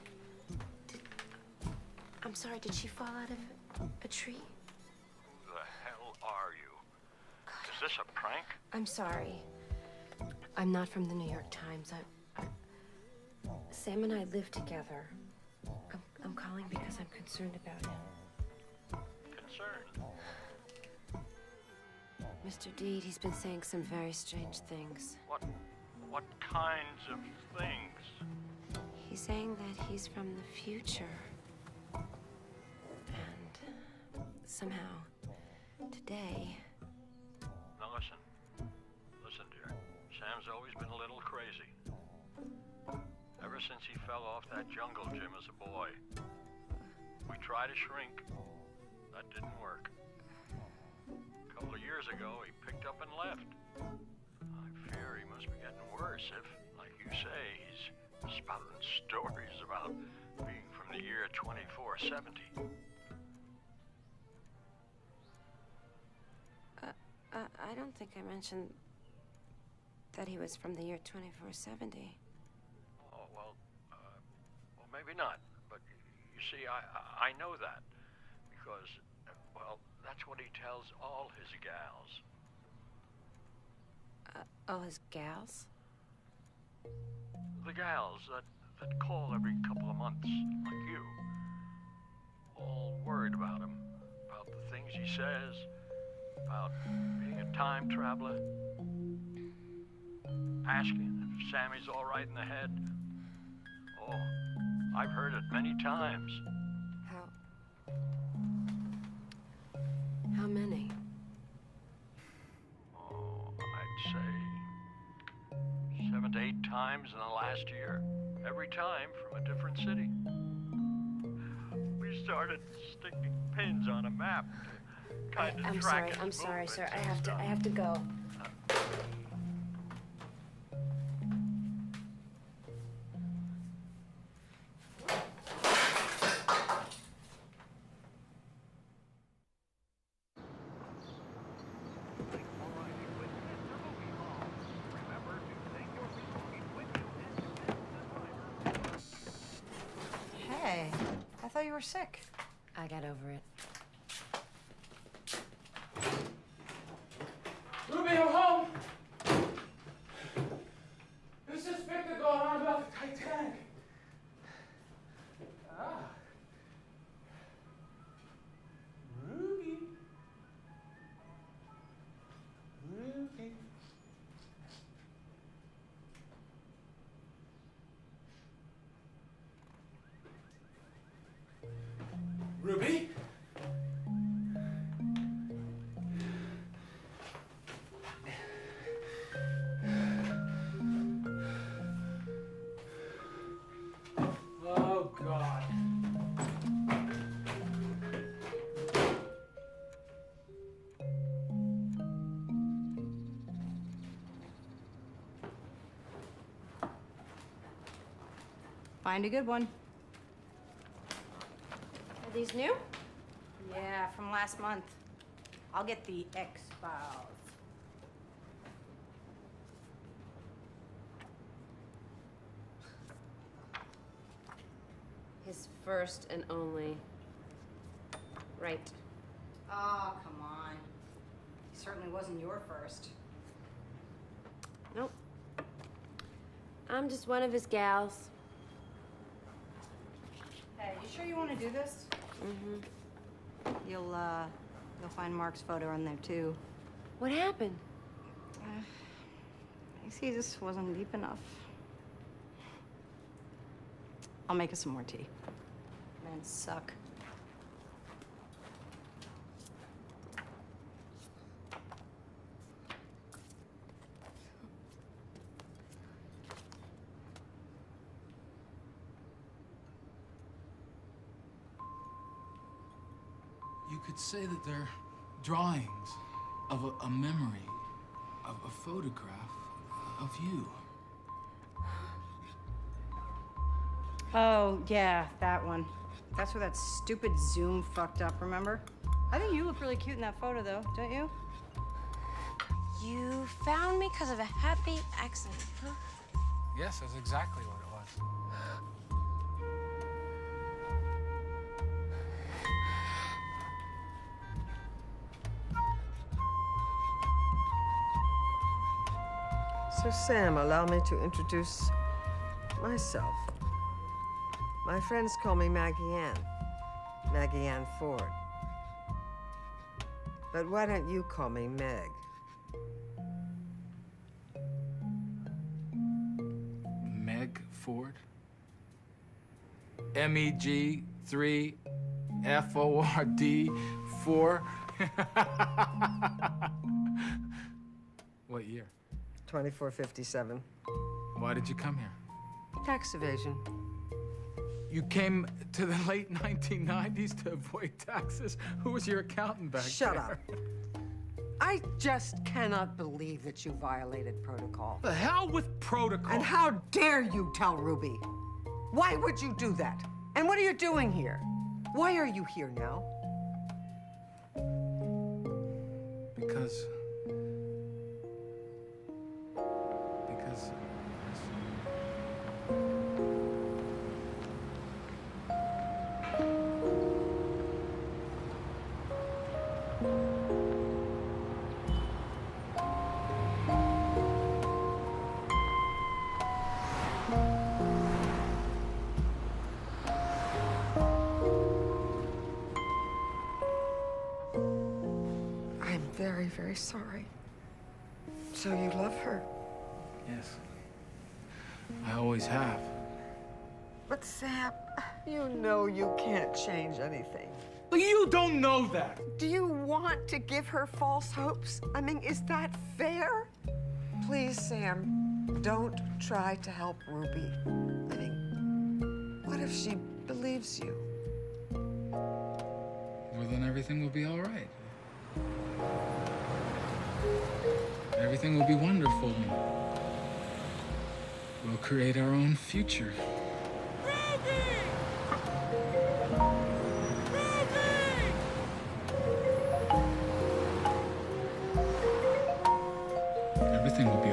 I'm sorry, did she fall out of a tree? Who the hell are you? Is this a prank? I'm sorry. I'm not from the New York Times. Sam and I live together. I'm calling because I'm concerned about him. Concerned? Mr. Deed, he's been saying some very strange things. What kinds of things? He's saying that he's from the future. And somehow, today... Now listen, dear. Sam's always been a little crazy. Ever since he fell off that jungle gym as a boy. We tried to shrink. That didn't work. A couple of years ago, he picked up and left. I fear he must be getting worse if, like you say, he's spouting stories about being from the year 2470. I don't think I mentioned that he was from the year 2470. Oh, well, maybe not. But you see, I know that because, well, that's what he tells all his gals. All his gals? The gals that call every couple of months, like you. All worried about him, about the things he says, about being a time traveler, asking if Sammy's all right in the head. Oh, I've heard it many times. How many? Oh, I'd say 7 to 8 times in the last year. Every time from a different city. We started sticking pins on a map to kind of track his I'm sorry, movements sir. I and have to go. Hey, I thought you were sick. I got over it. Ruby, I'm home! This is Victor going on about the Titanic. Ah. Ruby. Ruby. Ruby? Oh, God. Find a good one. Are these new? Yeah, from last month. I'll get the X-Files. His first and only. Right. Oh, come on. He certainly wasn't your first. Nope. I'm just one of his gals. Hey, you sure you want to do this? Mm-hmm. You'll find Mark's photo in there, too. What happened? He just wasn't deep enough. I'll make us some more tea. Men suck. You could say that they're drawings of a memory, of a photograph of you. Oh, yeah, that one. That's where that stupid Zoom fucked up, remember? I think you look really cute in that photo, though, don't you? You found me because of a happy accident, huh? Yes, that's exactly what it was. So, Sam, allow me to introduce myself. My friends call me Maggie Ann. Maggie Ann Ford. But why don't you call me Meg? Meg Ford? MEG 3 FORD 4? What year? 2457. Why did you come here? Tax evasion. You came to the late 1990s to avoid taxes? Who was your accountant back Shut there? up. I just cannot believe that you violated protocol. The hell with protocol? And how dare you tell Ruby? Why would you do that? And what are you doing here? Why are you here now? Because I'm very, very sorry. So you love her? yes, I always have. But Sam, you know you can't change anything. But you don't know that. Do you want to give her false hopes? I mean, is that fair? Please, Sam, don't try to help Ruby. I mean, what if she believes you? Well, then everything will be all right. Everything will be wonderful. We'll create our own future. Everything will be